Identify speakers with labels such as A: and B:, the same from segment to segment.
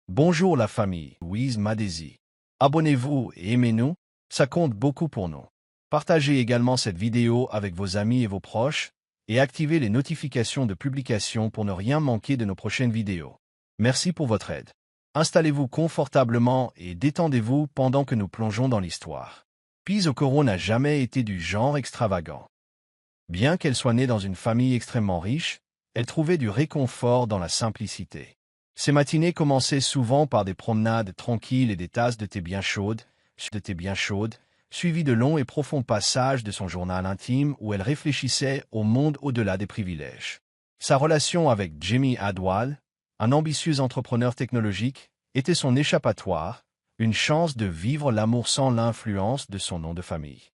A: Bonjour la famille, Louise Madesi. Abonnez-vous et aimez-nous, ça compte beaucoup pour nous. Partagez également cette vidéo avec vos amis et vos proches, et activez les notifications de publication pour ne rien manquer de nos prochaines vidéos. Merci pour votre aide. Installez-vous confortablement et détendez-vous pendant que nous plongeons dans l'histoire. Pise Okoro n'a jamais été du genre extravagant. Bien qu'elle soit née dans une famille extrêmement riche, elle trouvait du réconfort dans la simplicité. Ses matinées commençaient souvent par des promenades tranquilles et des tasses de thé bien chaudes, suivies de longs et profonds passages de son journal intime où elle réfléchissait au monde au-delà des privilèges. Sa relation avec Jimmy Adwal, un ambitieux entrepreneur technologique, était son échappatoire, une chance de vivre l'amour sans l'influence de son nom de famille.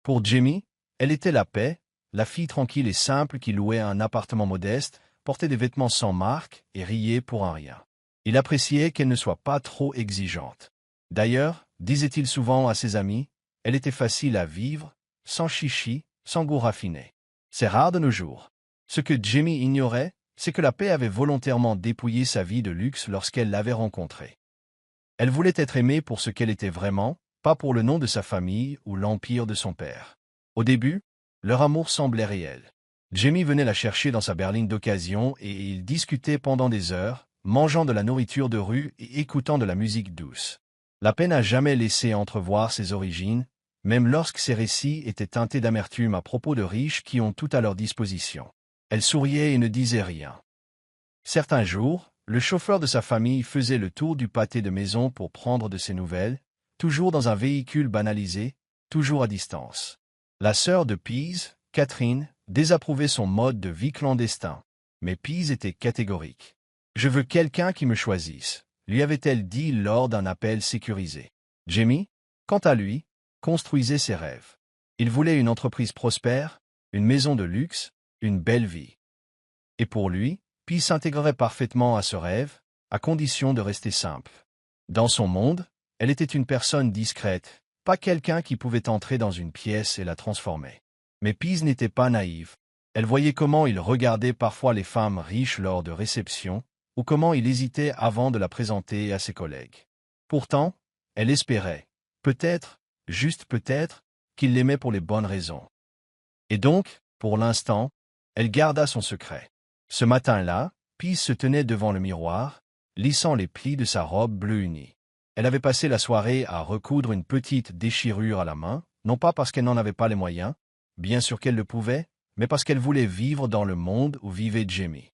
A: Pour Jimmy, elle était la paix, la fille tranquille et simple qui louait un appartement modeste, portait des vêtements sans marque et riait pour un rien. Il appréciait qu'elle ne soit pas trop exigeante. D'ailleurs, disait-il souvent à ses amis, elle était facile à vivre, sans chichi, sans goût raffiné. C'est rare de nos jours. Ce que Jimmy ignorait, c'est que la paix avait volontairement dépouillé sa vie de luxe lorsqu'elle l'avait rencontrée. Elle voulait être aimée pour ce qu'elle était vraiment, pas pour le nom de sa famille ou l'empire de son père. Au début, leur amour semblait réel. Jimmy venait la chercher dans sa berline d'occasion et ils discutaient pendant des heures, mangeant de la nourriture de rue et écoutant de la musique douce. La paix n'a jamais laissé entrevoir ses origines, même lorsque ses récits étaient teintés d'amertume à propos de riches qui ont tout à leur disposition. Elle souriait et ne disait rien. Certains jours, le chauffeur de sa famille faisait le tour du pâté de maison pour prendre de ses nouvelles, toujours dans un véhicule banalisé, toujours à distance. La sœur de Pise, Catherine, désapprouvait son mode de vie clandestin, mais Pise était catégorique. « Je veux quelqu'un qui me choisisse », lui avait-elle dit lors d'un appel sécurisé. Jimmy, quant à lui, construisait ses rêves. Il voulait une entreprise prospère, une maison de luxe, une belle vie. Et pour lui, Pise s'intégrerait parfaitement à ce rêve, à condition de rester simple. Dans son monde, elle était une personne discrète, pas quelqu'un qui pouvait entrer dans une pièce et la transformer. Mais Pise n'était pas naïve. Elle voyait comment il regardait parfois les femmes riches lors de réceptions, ou comment il hésitait avant de la présenter à ses collègues. Pourtant, elle espérait, peut-être, juste peut-être, qu'il l'aimait pour les bonnes raisons. Et donc, pour l'instant, elle garda son secret. Ce matin-là, Pise se tenait devant le miroir, lissant les plis de sa robe bleue unie. Elle avait passé la soirée à recoudre une petite déchirure à la main, non pas parce qu'elle n'en avait pas les moyens, bien sûr qu'elle le pouvait, mais parce qu'elle voulait vivre dans le monde où vivait Jimmy.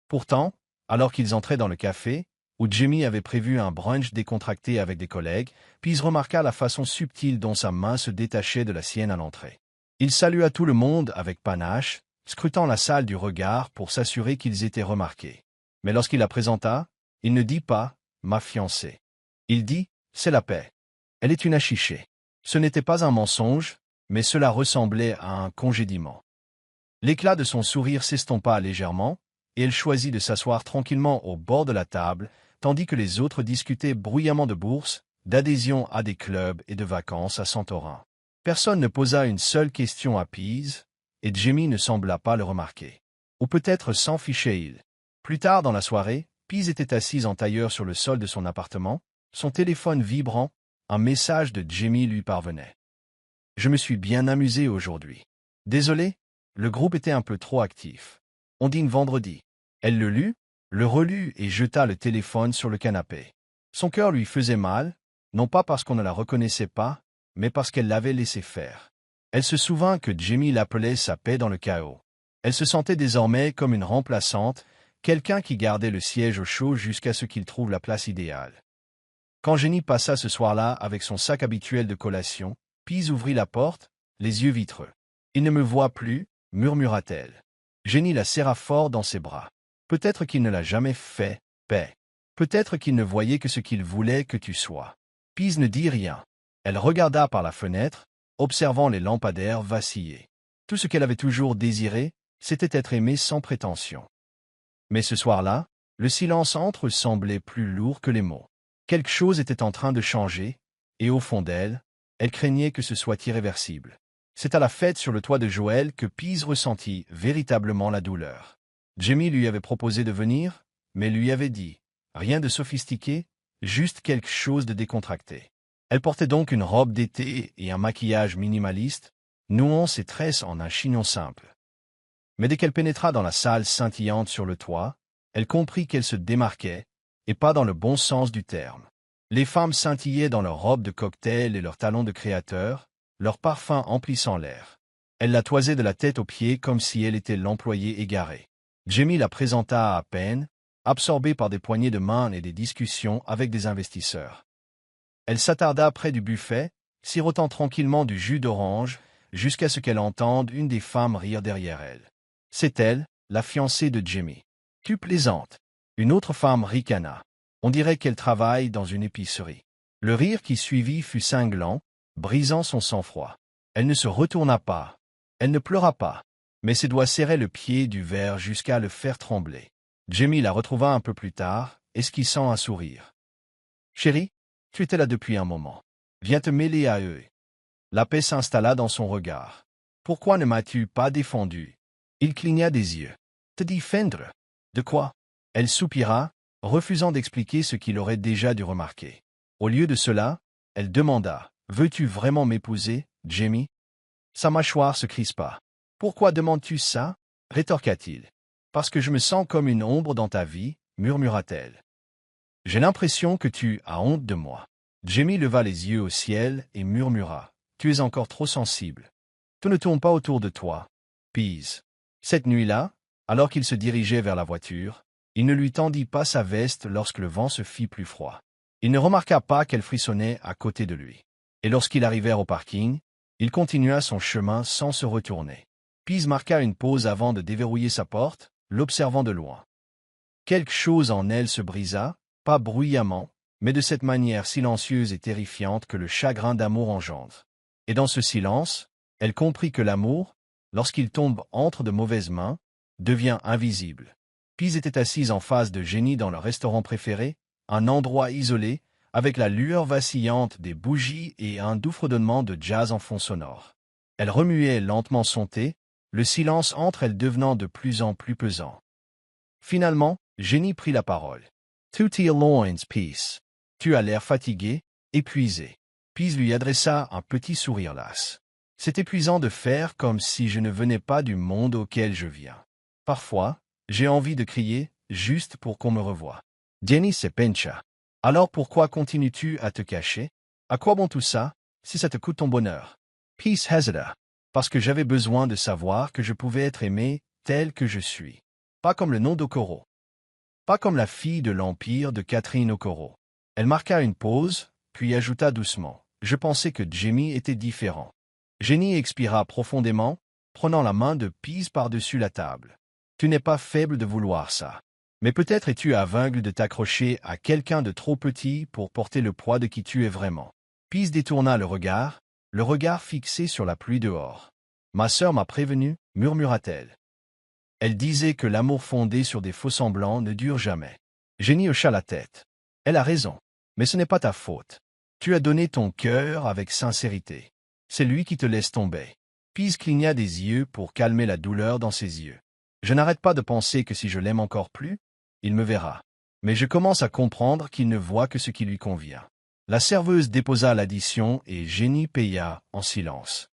A: Pourtant, alors qu'ils entraient dans le café, où Jimmy avait prévu un brunch décontracté avec des collègues, Pise remarqua la façon subtile dont sa main se détachait de la sienne à l'entrée. Il salua tout le monde avec panache, scrutant la salle du regard pour s'assurer qu'ils étaient remarqués. Mais lorsqu'il la présenta, il ne dit pas « ma fiancée ». Il dit « c'est la paix ». Elle est une achichée. Ce n'était pas un mensonge, mais cela ressemblait à un congédiement. L'éclat de son sourire s'estompa légèrement, et elle choisit de s'asseoir tranquillement au bord de la table, tandis que les autres discutaient bruyamment de bourse, d'adhésion à des clubs et de vacances à Santorin. Personne ne posa une seule question à Pise, et Jimmy ne sembla pas le remarquer. Ou peut-être s'en fichait-il. Plus tard dans la soirée, Pise était assise en tailleur sur le sol de son appartement, son téléphone vibrant, un message de Jimmy lui parvenait. « Je me suis bien amusé aujourd'hui. Désolé, le groupe était un peu trop actif. On dîne vendredi. » Elle le lut, le relut et jeta le téléphone sur le canapé. Son cœur lui faisait mal, non pas parce qu'on ne la reconnaissait pas, mais parce qu'elle l'avait laissé faire. Elle se souvint que Jimmy l'appelait sa paix dans le chaos. Elle se sentait désormais comme une remplaçante, quelqu'un qui gardait le siège au chaud jusqu'à ce qu'il trouve la place idéale. Quand Jenny passa ce soir-là avec son sac habituel de collation, Pise ouvrit la porte, les yeux vitreux. « Il ne me voit plus » murmura-t-elle. Jenny la serra fort dans ses bras. Peut-être qu'il ne l'a jamais fait, paix. Peut-être qu'il ne voyait que ce qu'il voulait que tu sois. Pise ne dit rien. Elle regarda par la fenêtre, observant les lampadaires vaciller. Tout ce qu'elle avait toujours désiré, c'était être aimée sans prétention. Mais ce soir-là, le silence entre eux semblait plus lourd que les mots. Quelque chose était en train de changer, et au fond d'elle, elle craignait que ce soit irréversible. C'est à la fête sur le toit de Joël que Pise ressentit véritablement la douleur. Jimmy lui avait proposé de venir, mais lui avait dit rien de sophistiqué, juste quelque chose de décontracté. Elle portait donc une robe d'été et un maquillage minimaliste, nouant ses tresses en un chignon simple. Mais dès qu'elle pénétra dans la salle scintillante sur le toit, elle comprit qu'elle se démarquait, et pas dans le bon sens du terme. Les femmes scintillaient dans leurs robes de cocktail et leurs talons de créateur, leurs parfums emplissant l'air. Elle la toisait de la tête aux pieds comme si elle était l'employée égarée. Jamie la présenta à peine, absorbée par des poignées de main et des discussions avec des investisseurs. Elle s'attarda près du buffet, sirotant tranquillement du jus d'orange, jusqu'à ce qu'elle entende une des femmes rire derrière elle. C'est elle, la fiancée de Jamie. « Tu plaisantes !» Une autre femme ricana. On dirait qu'elle travaille dans une épicerie. Le rire qui suivit fut cinglant, brisant son sang-froid. Elle ne se retourna pas. Elle ne pleura pas, mais ses doigts serraient le pied du verre jusqu'à le faire trembler. Jamie la retrouva un peu plus tard, esquissant un sourire. « Chérie, tu étais là depuis un moment. Viens te mêler à eux. » La paix s'installa dans son regard. « Pourquoi ne m'as-tu pas défendu ?» Il cligna des yeux. « Te défendre ? De quoi ?» Elle soupira, refusant d'expliquer ce qu'il aurait déjà dû remarquer. Au lieu de cela, elle demanda « Veux-tu vraiment m'épouser, Jamie ?» Sa mâchoire se crispa. « Pourquoi demandes-tu ça ?» rétorqua-t-il. « Parce que je me sens comme une ombre dans ta vie, murmura-t-elle. « J'ai l'impression que tu as honte de moi. » Jamie leva les yeux au ciel et murmura. « Tu es encore trop sensible. Tout ne tourne pas autour de toi. Pease. » Cette nuit-là, alors qu'il se dirigeait vers la voiture, il ne lui tendit pas sa veste lorsque le vent se fit plus froid. Il ne remarqua pas qu'elle frissonnait à côté de lui. Et lorsqu'ils arrivèrent au parking, il continua son chemin sans se retourner. Pease marqua une pause avant de déverrouiller sa porte, l'observant de loin. Quelque chose en elle se brisa, pas bruyamment, mais de cette manière silencieuse et terrifiante que le chagrin d'amour engendre. Et dans ce silence, elle comprit que l'amour, lorsqu'il tombe entre de mauvaises mains, devient invisible. Pease était assise en face de Jenny dans leur restaurant préféré, un endroit isolé, avec la lueur vacillante des bougies et un doux fredonnement de jazz en fond sonore. Elle remuait lentement son thé, le silence entre elles devenant de plus en plus pesant. Finalement, Jenny prit la parole. « Tu t'es loin, Pease. Tu as l'air fatigué, épuisé. » Pease lui adressa un petit sourire las. « C'est épuisant de faire comme si je ne venais pas du monde auquel je viens. Parfois, j'ai envie de crier, juste pour qu'on me revoie. » Jenny se pencha. « Alors pourquoi continues-tu à te cacher? À quoi bon tout ça, si ça te coûte ton bonheur? » Pease hésita. « Parce que j'avais besoin de savoir que je pouvais être aimé tel que je suis. Pas comme le nom d'Okoro. Pas comme la fille de l'Empire de Catherine Okoro. » Elle marqua une pause, puis ajouta doucement. « Je pensais que Jamie était différent. » Jenny expira profondément, prenant la main de Pease par-dessus la table. « Tu n'es pas faible de vouloir ça. Mais peut-être es-tu aveugle de t'accrocher à quelqu'un de trop petit pour porter le poids de qui tu es vraiment. » Pease détourna le regard fixé sur la pluie dehors. « Ma sœur m'a prévenu, murmura-t-elle. Elle disait que l'amour fondé sur des faux-semblants ne dure jamais. » Jenny hocha la tête. « Elle a raison, mais ce n'est pas ta faute. Tu as donné ton cœur avec sincérité. C'est lui qui te laisse tomber. » Pease cligna des yeux pour calmer la douleur dans ses yeux. « Je n'arrête pas de penser que si je l'aime encore plus, il me verra. Mais je commence à comprendre qu'il ne voit que ce qui lui convient. » La serveuse déposa l'addition et Jenny paya en silence.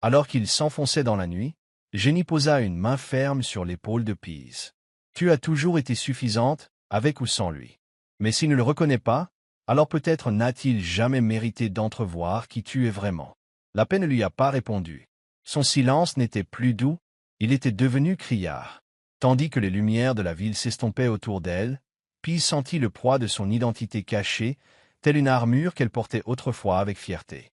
A: Alors qu'il s'enfonçait dans la nuit, Jenny posa une main ferme sur l'épaule de Pease. « Tu as toujours été suffisante, avec ou sans lui. Mais s'il ne le reconnaît pas, alors peut-être n'a-t-il jamais mérité d'entrevoir qui tu es vraiment. » La paix ne lui a pas répondu. Son silence n'était plus doux, il était devenu criard. Tandis que les lumières de la ville s'estompaient autour d'elle, Pease sentit le poids de son identité cachée, telle une armure qu'elle portait autrefois avec fierté.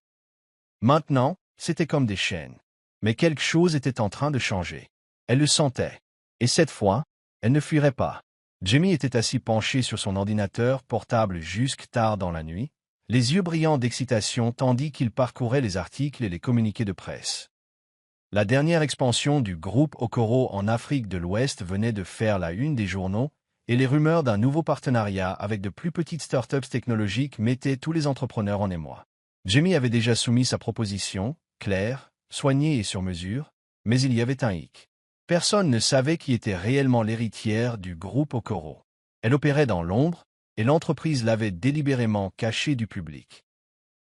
A: Maintenant, c'était comme des chaînes. Mais quelque chose était en train de changer. Elle le sentait. Et cette fois, elle ne fuirait pas. Jamie était assis penché sur son ordinateur portable jusque tard dans la nuit, les yeux brillants d'excitation tandis qu'il parcourait les articles et les communiqués de presse. La dernière expansion du groupe Okoro en Afrique de l'Ouest venait de faire la une des journaux, et les rumeurs d'un nouveau partenariat avec de plus petites startups technologiques mettaient tous les entrepreneurs en émoi. Jamie avait déjà soumis sa proposition, claire, soignée et sur mesure, mais il y avait un hic. Personne ne savait qui était réellement l'héritière du groupe Okoro. Elle opérait dans l'ombre, et l'entreprise l'avait délibérément cachée du public.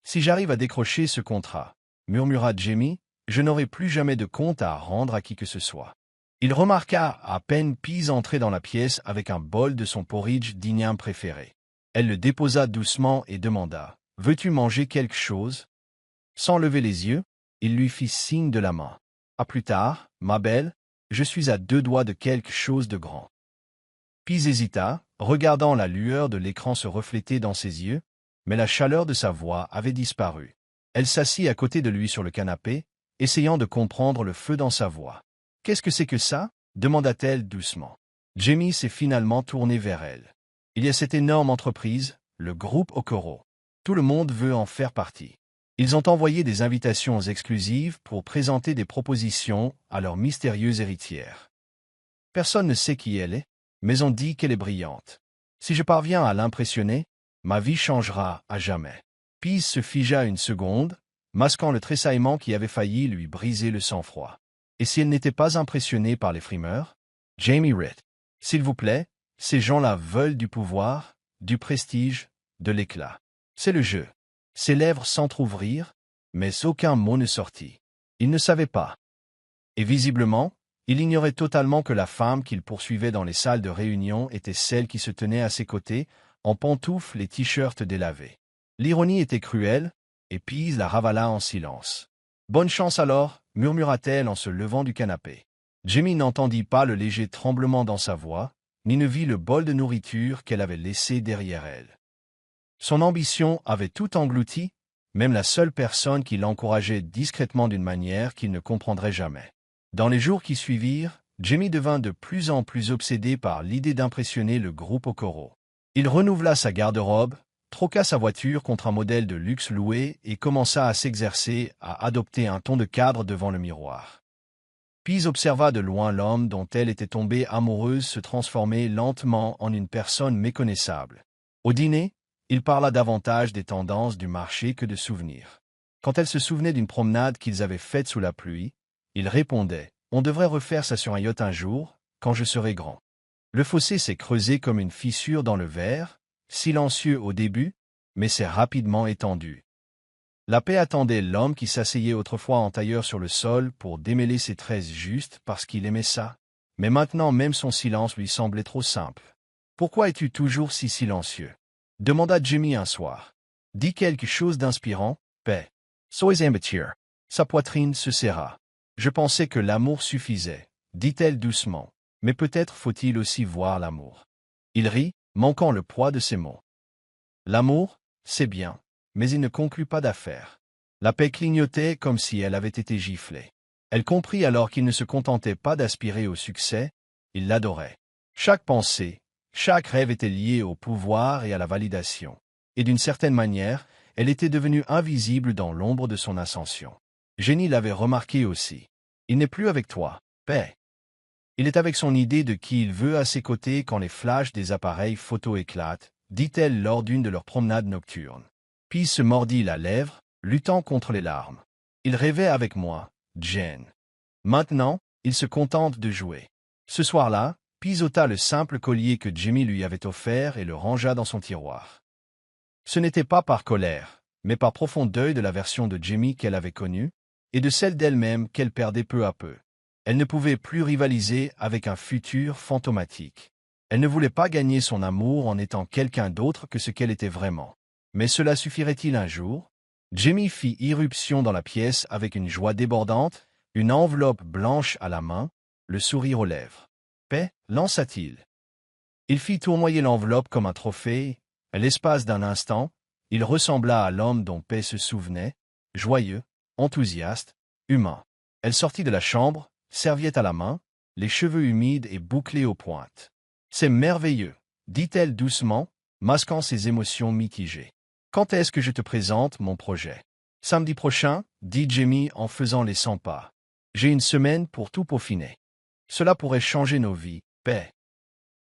A: Si j'arrive à décrocher ce contrat, murmura Jamie, je n'aurai plus jamais de compte à rendre à qui que ce soit. Il remarqua à peine Pease entrer dans la pièce avec un bol de son porridge d'igname préféré. Elle le déposa doucement et demanda « Veux-tu manger quelque chose ?» Sans lever les yeux, il lui fit signe de la main. « À plus tard, ma belle, je suis à 2 doigts de quelque chose de grand. » Pease hésita, regardant la lueur de l'écran se refléter dans ses yeux, mais la chaleur de sa voix avait disparu. Elle s'assit à côté de lui sur le canapé, essayant de comprendre le feu dans sa voix. « Qu'est-ce que c'est que ça ?» demanda-t-elle doucement. Jamie s'est finalement tourné vers elle. « Il y a cette énorme entreprise, le groupe Okoro. Tout le monde veut en faire partie. Ils ont envoyé des invitations exclusives pour présenter des propositions à leur mystérieuse héritière. Personne ne sait qui elle est, mais on dit qu'elle est brillante. Si je parviens à l'impressionner, ma vie changera à jamais. » Pease se figea une seconde, masquant le tressaillement qui avait failli lui briser le sang-froid. Et si elle n'était pas impressionnée par les frimeurs? Jamie Ritt. S'il vous plaît, ces gens-là veulent du pouvoir, du prestige, de l'éclat. C'est le jeu. Ses lèvres s'entr'ouvrirent, mais aucun mot ne sortit. Il ne savait pas. Et visiblement, il ignorait totalement que la femme qu'il poursuivait dans les salles de réunion était celle qui se tenait à ses côtés, en pantoufles et t-shirts délavés. L'ironie était cruelle, et Pease la ravala en silence. « Bonne chance alors » murmura-t-elle en se levant du canapé. Jamie n'entendit pas le léger tremblement dans sa voix, ni ne vit le bol de nourriture qu'elle avait laissé derrière elle. Son ambition avait tout englouti, même la seule personne qui l'encourageait discrètement d'une manière qu'il ne comprendrait jamais. Dans les jours qui suivirent, Jamie devint de plus en plus obsédé par l'idée d'impressionner le groupe Okoro. Il renouvela sa garde-robe, troqua sa voiture contre un modèle de luxe loué et commença à s'exercer à adopter un ton de cadre devant le miroir. Pease observa de loin l'homme dont elle était tombée amoureuse se transformer lentement en une personne méconnaissable. Au dîner, il parla davantage des tendances du marché que de souvenirs. Quand elle se souvenait d'une promenade qu'ils avaient faite sous la pluie, il répondait « On devrait refaire ça sur un yacht un jour, quand je serai grand. » Le fossé s'est creusé comme une fissure dans le verre, silencieux au début, mais s'est rapidement étendu. La paix attendait l'homme qui s'asseyait autrefois en tailleur sur le sol pour démêler ses tresses justes parce qu'il aimait ça, mais maintenant même son silence lui semblait trop simple. « Pourquoi es-tu toujours si silencieux ?» demanda Jamie un soir. « Dis quelque chose d'inspirant, paix. » Sois immature. Sa poitrine se serra. « Je pensais que l'amour suffisait, dit-elle doucement, mais peut-être faut-il aussi voir l'amour. » Il rit, manquant le poids de ses mots. L'amour, c'est bien, mais il ne conclut pas d'affaires. La paix clignotait comme si elle avait été giflée. Elle comprit alors qu'il ne se contentait pas d'aspirer au succès, il l'adorait. Chaque pensée, chaque rêve était lié au pouvoir et à la validation. Et d'une certaine manière, elle était devenue invisible dans l'ombre de son ascension. Jenny l'avait remarqué aussi. Il n'est plus avec toi, paix. Il est avec son idée de qui il veut à ses côtés quand les flashs des appareils photo éclatent, dit-elle lors d'une de leurs promenades nocturnes. Pease se mordit la lèvre, luttant contre les larmes. Il rêvait avec moi, Jen. Maintenant, il se contente de jouer. Ce soir-là, Pease ôta le simple collier que Jamie lui avait offert et le rangea dans son tiroir. Ce n'était pas par colère, mais par profond deuil de la version de Jamie qu'elle avait connue, et de celle d'elle-même qu'elle perdait peu à peu. Elle ne pouvait plus rivaliser avec un futur fantomatique. Elle ne voulait pas gagner son amour en étant quelqu'un d'autre que ce qu'elle était vraiment. Mais cela suffirait-il un jour? Jamie fit irruption dans la pièce avec une joie débordante, une enveloppe blanche à la main, le sourire aux lèvres. « Paix » lança-t-il. Il fit tournoyer l'enveloppe comme un trophée. À l'espace d'un instant, il ressembla à l'homme dont Paix se souvenait, joyeux, enthousiaste, humain. Elle sortit de la chambre, serviette à la main, les cheveux humides et bouclés aux pointes. « C'est merveilleux, » dit-elle doucement, masquant ses émotions mitigées. « Quand est-ce que je te présente mon projet? »« Samedi prochain, » dit Jamie en faisant les 100 pas. « J'ai une semaine pour tout peaufiner. Cela pourrait changer nos vies, paix. »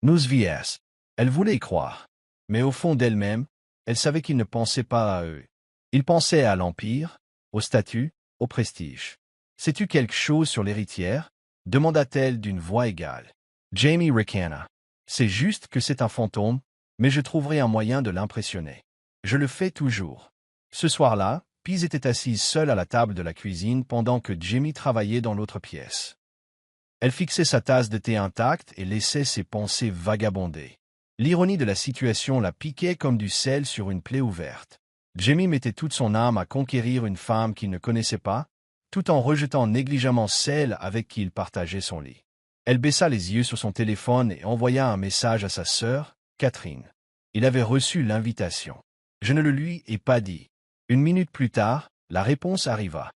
A: Nous vies. Elle voulait y croire. Mais au fond d'elle-même, elle savait qu'il ne pensait pas à eux. Il pensait à l'Empire, au statut, au prestige. « Sais-tu quelque chose sur l'héritière » demanda-t-elle d'une voix égale. Jamie ricana. C'est juste que c'est un fantôme, mais je trouverai un moyen de l'impressionner. Je le fais toujours. Ce soir-là, Pease était assise seule à la table de la cuisine pendant que Jamie travaillait dans l'autre pièce. Elle fixait sa tasse de thé intacte et laissait ses pensées vagabonder. L'ironie de la situation la piquait comme du sel sur une plaie ouverte. Jamie mettait toute son âme à conquérir une femme qu'il ne connaissait pas, tout en rejetant négligemment celle avec qui il partageait son lit. Elle baissa les yeux sur son téléphone et envoya un message à sa sœur, Catherine. Il avait reçu l'invitation. Je ne le lui ai pas dit. Une minute plus tard, la réponse arriva.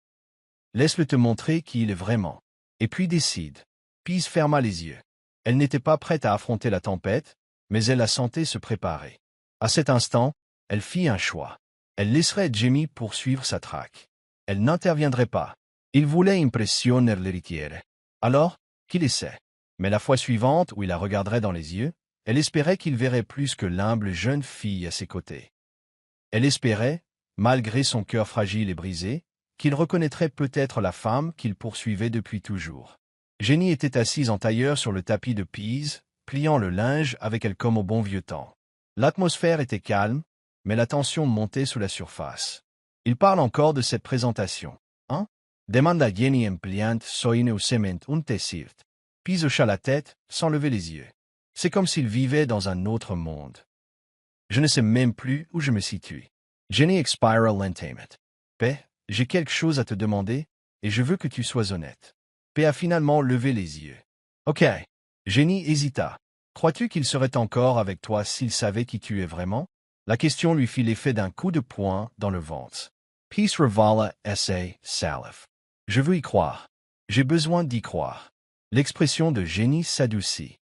A: Laisse-le te montrer qui il est vraiment. Et puis décide. Pease ferma les yeux. Elle n'était pas prête à affronter la tempête, mais elle la sentait se préparer. À cet instant, elle fit un choix. Elle laisserait Jamie poursuivre sa traque. Elle n'interviendrait pas. Il voulait impressionner l'héritière. Alors, qu'il essaie. Mais la fois suivante où il la regarderait dans les yeux, elle espérait qu'il verrait plus que l'humble jeune fille à ses côtés. Elle espérait, malgré son cœur fragile et brisé, qu'il reconnaîtrait peut-être la femme qu'il poursuivait depuis toujours. Jenny était assise en tailleur sur le tapis de Pease, pliant le linge avec elle comme au bon vieux temps. L'atmosphère était calme, mais la tension montait sous la surface. Il parle encore de cette présentation. Hein? Demanda Jenny empliant soine au cement un tessirt. Pease hocha la tête, sans lever les yeux. C'est comme s'il vivait dans un autre monde. Je ne sais même plus où je me situe. Jenny expira lentement. Paix, j'ai quelque chose à te demander, et je veux que tu sois honnête. Paix a finalement levé les yeux. Ok. Jenny hésita. Crois-tu qu'il serait encore avec toi s'il savait qui tu es vraiment? La question lui fit l'effet d'un coup de poing dans le ventre. Peace revala essay salif. Je veux y croire. J'ai besoin d'y croire. L'expression de Jenny s'adoucit.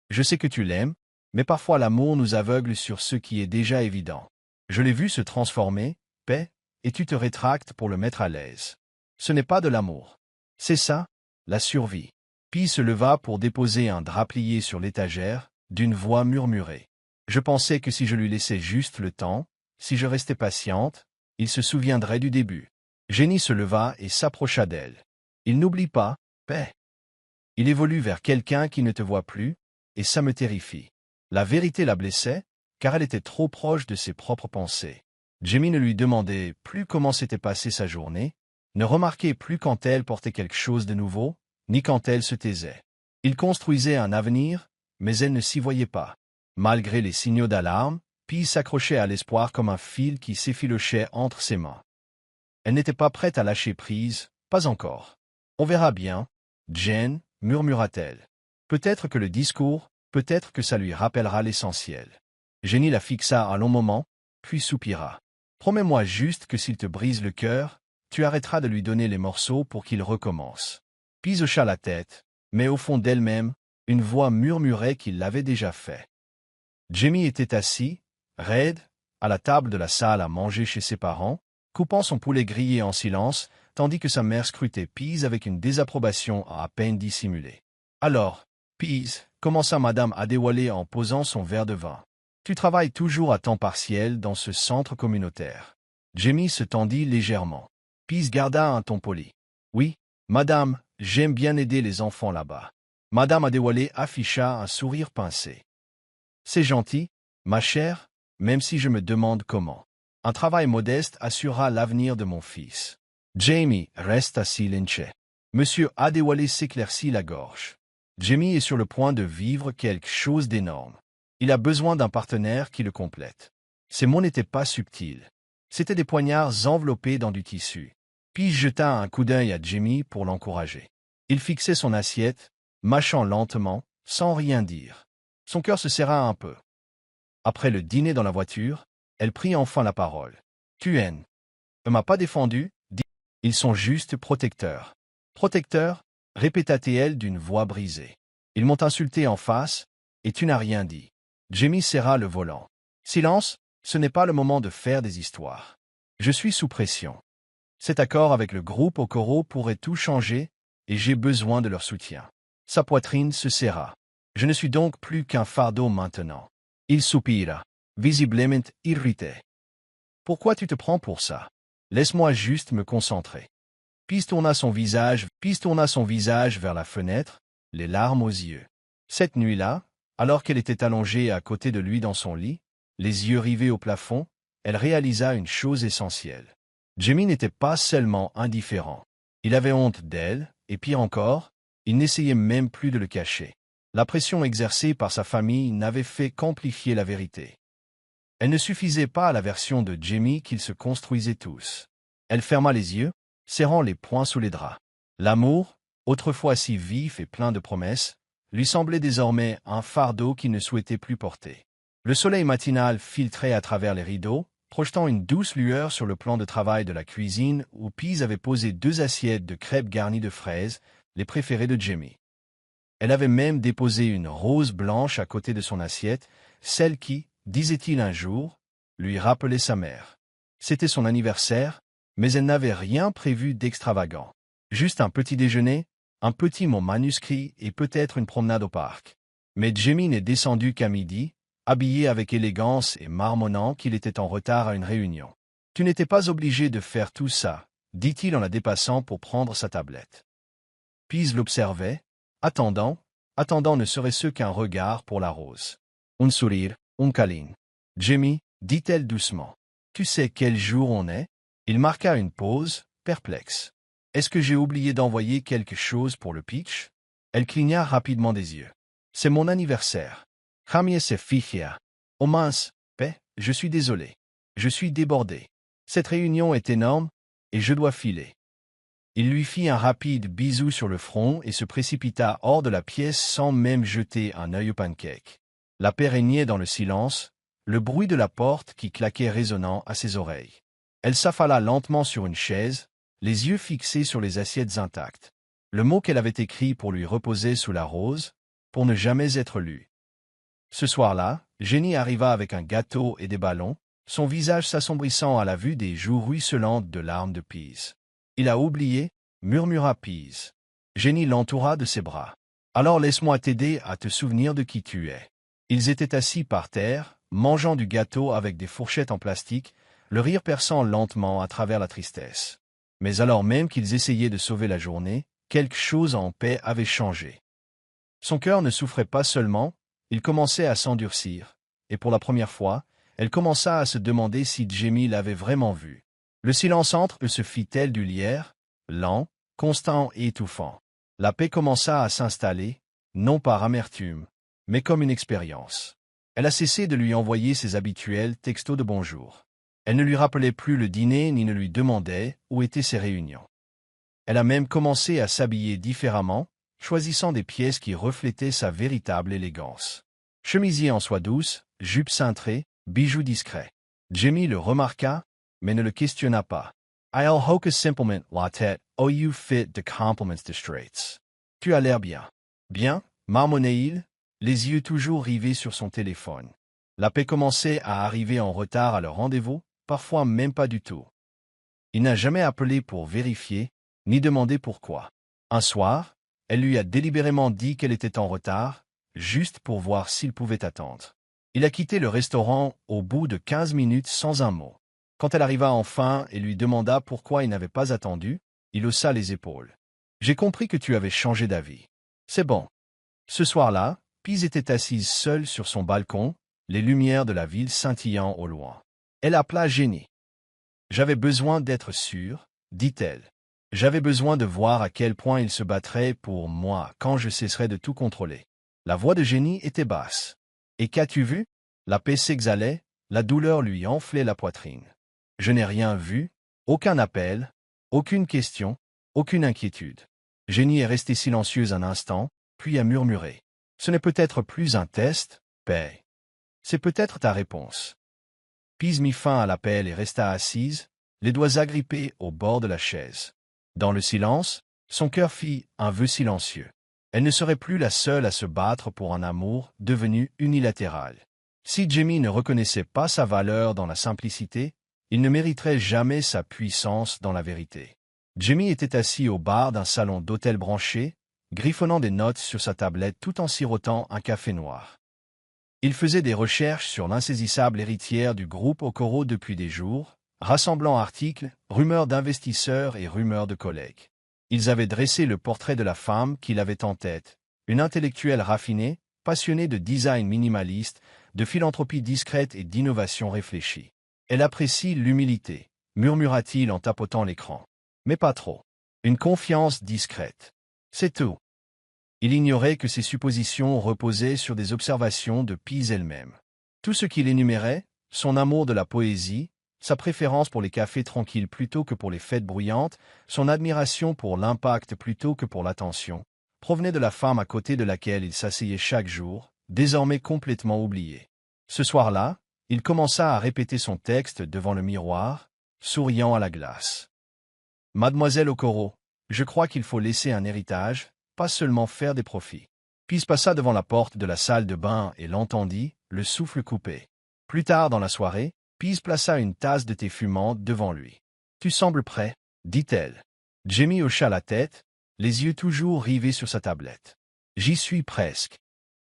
A: Je sais que tu l'aimes, mais parfois l'amour nous aveugle sur ce qui est déjà évident. Je l'ai vu se transformer, paix, et tu te rétractes pour le mettre à l'aise. Ce n'est pas de l'amour. C'est ça, la survie. Pi se leva pour déposer un drap plié sur l'étagère, d'une voix murmurée. Je pensais que si je lui laissais juste le temps, si je restais patiente, il se souviendrait du début. Jenny se leva et s'approcha d'elle. Il n'oublie pas, paix. Il évolue vers quelqu'un qui ne te voit plus, et ça me terrifie. La vérité la blessait, car elle était trop proche de ses propres pensées. Jamie ne lui demandait plus comment s'était passée sa journée, ne remarquait plus quand elle portait quelque chose de nouveau, ni quand elle se taisait. Il construisait un avenir, mais elle ne s'y voyait pas. Malgré les signaux d'alarme, Pi s'accrochait à l'espoir comme un fil qui s'effilochait entre ses mains. Elle n'était pas prête à lâcher prise, pas encore. On verra bien, Jen, murmura-t-elle. Peut-être que le discours, peut-être que ça lui rappellera l'essentiel. Jenny la fixa un long moment, puis soupira. Promets-moi juste que s'il te brise le cœur, tu arrêteras de lui donner les morceaux pour qu'il recommence. Pi hocha la tête, mais au fond d'elle-même, une voix murmurait qu'il l'avait déjà fait. Jamie était assis, raide, à la table de la salle à manger chez ses parents, coupant son poulet grillé en silence, tandis que sa mère scrutait Pease avec une désapprobation à peine dissimulée. Alors, Pease, commença Madame Adewale en posant son verre de vin. Tu travailles toujours à temps partiel dans ce centre communautaire. Jamie se tendit légèrement. Pease garda un ton poli. Oui, madame, j'aime bien aider les enfants là-bas. Madame Adewale afficha un sourire pincé. C'est gentil, ma chère, même si je me demande comment. Un travail modeste assurera l'avenir de mon fils. Jamie reste assis lynché. Monsieur Adewale s'éclaircit la gorge. Jamie est sur le point de vivre quelque chose d'énorme. Il a besoin d'un partenaire qui le complète. Ces mots n'étaient pas subtils. C'étaient des poignards enveloppés dans du tissu. Puis jeta un coup d'œil à Jamie pour l'encourager. Il fixait son assiette, mâchant lentement, sans rien dire. Son cœur se serra un peu. Après le dîner dans la voiture, elle prit enfin la parole. « Tu ne m'as pas défendu, dit. Ils sont juste protecteurs. »« Protecteurs » répéta-t-elle d'une voix brisée. « Ils m'ont insulté en face, et tu n'as rien dit. » Jamie serra le volant. « Silence, ce n'est pas le moment de faire des histoires. Je suis sous pression. Cet accord avec le groupe au Coro pourrait tout changer, et j'ai besoin de leur soutien. » Sa poitrine se serra. « Je ne suis donc plus qu'un fardeau maintenant. » Il soupira, visiblement irrité. « Pourquoi tu te prends pour ça? Laisse-moi juste me concentrer. » Pease tourna son visage vers la fenêtre, les larmes aux yeux. Cette nuit-là, Alors qu'elle était allongée à côté de lui dans son lit, les yeux rivés au plafond, elle réalisa une chose essentielle. Jamie n'était pas seulement indifférent. Il avait honte d'elle, et pire encore, il n'essayait même plus de le cacher. La pression exercée par sa famille n'avait fait qu'amplifier la vérité. Elle ne suffisait pas à la version de Jamie qu'ils se construisaient tous. Elle ferma les yeux, serrant les poings sous les draps. L'amour, autrefois si vif et plein de promesses, lui semblait désormais un fardeau qu'il ne souhaitait plus porter. Le soleil matinal filtrait à travers les rideaux, projetant une douce lueur sur le plan de travail de la cuisine où Pease avait posé 2 assiettes de crêpes garnies de fraises, les préférées de Jamie. Elle avait même déposé une rose blanche à côté de son assiette, celle qui, disait-il un jour, lui rappelait sa mère. C'était son anniversaire, mais elle n'avait rien prévu d'extravagant. Juste un petit déjeuner, un petit mot manuscrit et peut-être une promenade au parc. Mais Jamie n'est descendu qu'à midi, habillé avec élégance et marmonnant qu'il était en retard à une réunion. « Tu n'étais pas obligé de faire tout ça », dit-il en la dépassant pour prendre sa tablette. Pease l'observait, attendant ne serait-ce qu'un regard pour la rose. « Un sourire, un câlin. »« Jamie, dit-elle doucement, tu sais quel jour on est ?» Il marqua une pause, perplexe. « Est-ce que j'ai oublié d'envoyer quelque chose pour le pitch ?» Elle cligna rapidement des yeux. « C'est mon anniversaire. » Jamie se ficha. « Oh mince, paix, je suis désolé. Je suis débordé. Cette réunion est énorme, et je dois filer. » Il lui fit un rapide bisou sur le front et se précipita hors de la pièce sans même jeter un œil au pancake. La paix régnait dans le silence, le bruit de la porte qui claquait résonnant à ses oreilles. Elle s'affala lentement sur une chaise, les yeux fixés sur les assiettes intactes. Le mot qu'elle avait écrit pour lui reposer sous la rose, pour ne jamais être lu. Ce soir-là, Jenny arriva avec un gâteau et des ballons, son visage s'assombrissant à la vue des joues ruisselantes de larmes de Pease. « Il a oublié » murmura Pease. Jenny l'entoura de ses bras. « Alors laisse-moi t'aider à te souvenir de qui tu es. » Ils étaient assis par terre, mangeant du gâteau avec des fourchettes en plastique, le rire perçant lentement à travers la tristesse. Mais alors même qu'ils essayaient de sauver la journée, quelque chose en paix avait changé. Son cœur ne souffrait pas seulement, il commençait à s'endurcir, et pour la première fois, elle commença à se demander si Jamie l'avait vraiment vu. Le silence entre eux se fit tel du lierre, lent, constant et étouffant. La paix commença à s'installer, non par amertume, mais comme une expérience. Elle a cessé de lui envoyer ses habituels textos de bonjour. Elle ne lui rappelait plus le dîner ni ne lui demandait où étaient ses réunions. Elle a même commencé à s'habiller différemment, choisissant des pièces qui reflétaient sa véritable élégance. Chemisier en soie douce, jupe cintrée, bijoux discrets. Jamie le remarqua, mais ne le questionna pas. I'll hoke a simplement la tête, oh you fit de compliments de straits. Tu as l'air bien. Bien, marmonnait-il, les yeux toujours rivés sur son téléphone. La paix commençait à arriver en retard à leur rendez-vous, parfois même pas du tout. Il n'a jamais appelé pour vérifier, ni demandé pourquoi. Un soir, elle lui a délibérément dit qu'elle était en retard, juste pour voir s'il pouvait attendre. Il a quitté le restaurant au bout de 15 minutes sans un mot. Quand elle arriva enfin et lui demanda pourquoi il n'avait pas attendu, il haussa les épaules. « J'ai compris que tu avais changé d'avis. C'est bon. » Ce soir-là, Pease était assise seule sur son balcon, les lumières de la ville scintillant au loin. Elle appela Jenny. « J'avais besoin d'être sûre, dit-elle. J'avais besoin de voir à quel point il se battrait pour moi quand je cesserais de tout contrôler. » La voix de Jenny était basse. « Et qu'as-tu vu ?» La paix s'exhalait, la douleur lui enflait la poitrine. « Je n'ai rien vu, aucun appel, aucune question, aucune inquiétude. » Jenny est restée silencieuse un instant, puis a murmuré. « Ce n'est peut-être plus un test, paix. C'est peut-être ta réponse. » Pease mit fin à l'appel et resta assise, les doigts agrippés au bord de la chaise. Dans le silence, son cœur fit un vœu silencieux. Elle ne serait plus la seule à se battre pour un amour devenu unilatéral. Si Jamie ne reconnaissait pas sa valeur dans la simplicité, il ne mériterait jamais sa puissance dans la vérité. Jamie était assis au bar d'un salon d'hôtel branché, griffonnant des notes sur sa tablette tout en sirotant un café noir. Il faisait des recherches sur l'insaisissable héritière du groupe Okoro depuis des jours, rassemblant articles, rumeurs d'investisseurs et rumeurs de collègues. Ils avaient dressé le portrait de la femme qu'il avait en tête, une intellectuelle raffinée, passionnée de design minimaliste, de philanthropie discrète et d'innovation réfléchie. Elle apprécie l'humilité, murmura-t-il en tapotant l'écran. Mais pas trop. Une confiance discrète. C'est tout. Il ignorait que ses suppositions reposaient sur des observations de Pease elle-même. Tout ce qu'il énumérait, son amour de la poésie, sa préférence pour les cafés tranquilles plutôt que pour les fêtes bruyantes, son admiration pour l'impact plutôt que pour l'attention, provenait de la femme à côté de laquelle il s'asseyait chaque jour, désormais complètement oubliée. Ce soir-là, il commença à répéter son texte devant le miroir, souriant à la glace. Mademoiselle Okoro, je crois qu'il faut laisser un héritage, pas seulement faire des profits. Pease passa devant la porte de la salle de bain et l'entendit, le souffle coupé. Plus tard dans la soirée, Pease plaça une tasse de thé fumante devant lui. « Tu sembles prêt » dit-elle. Jamie hocha la tête, les yeux toujours rivés sur sa tablette. « J'y suis presque.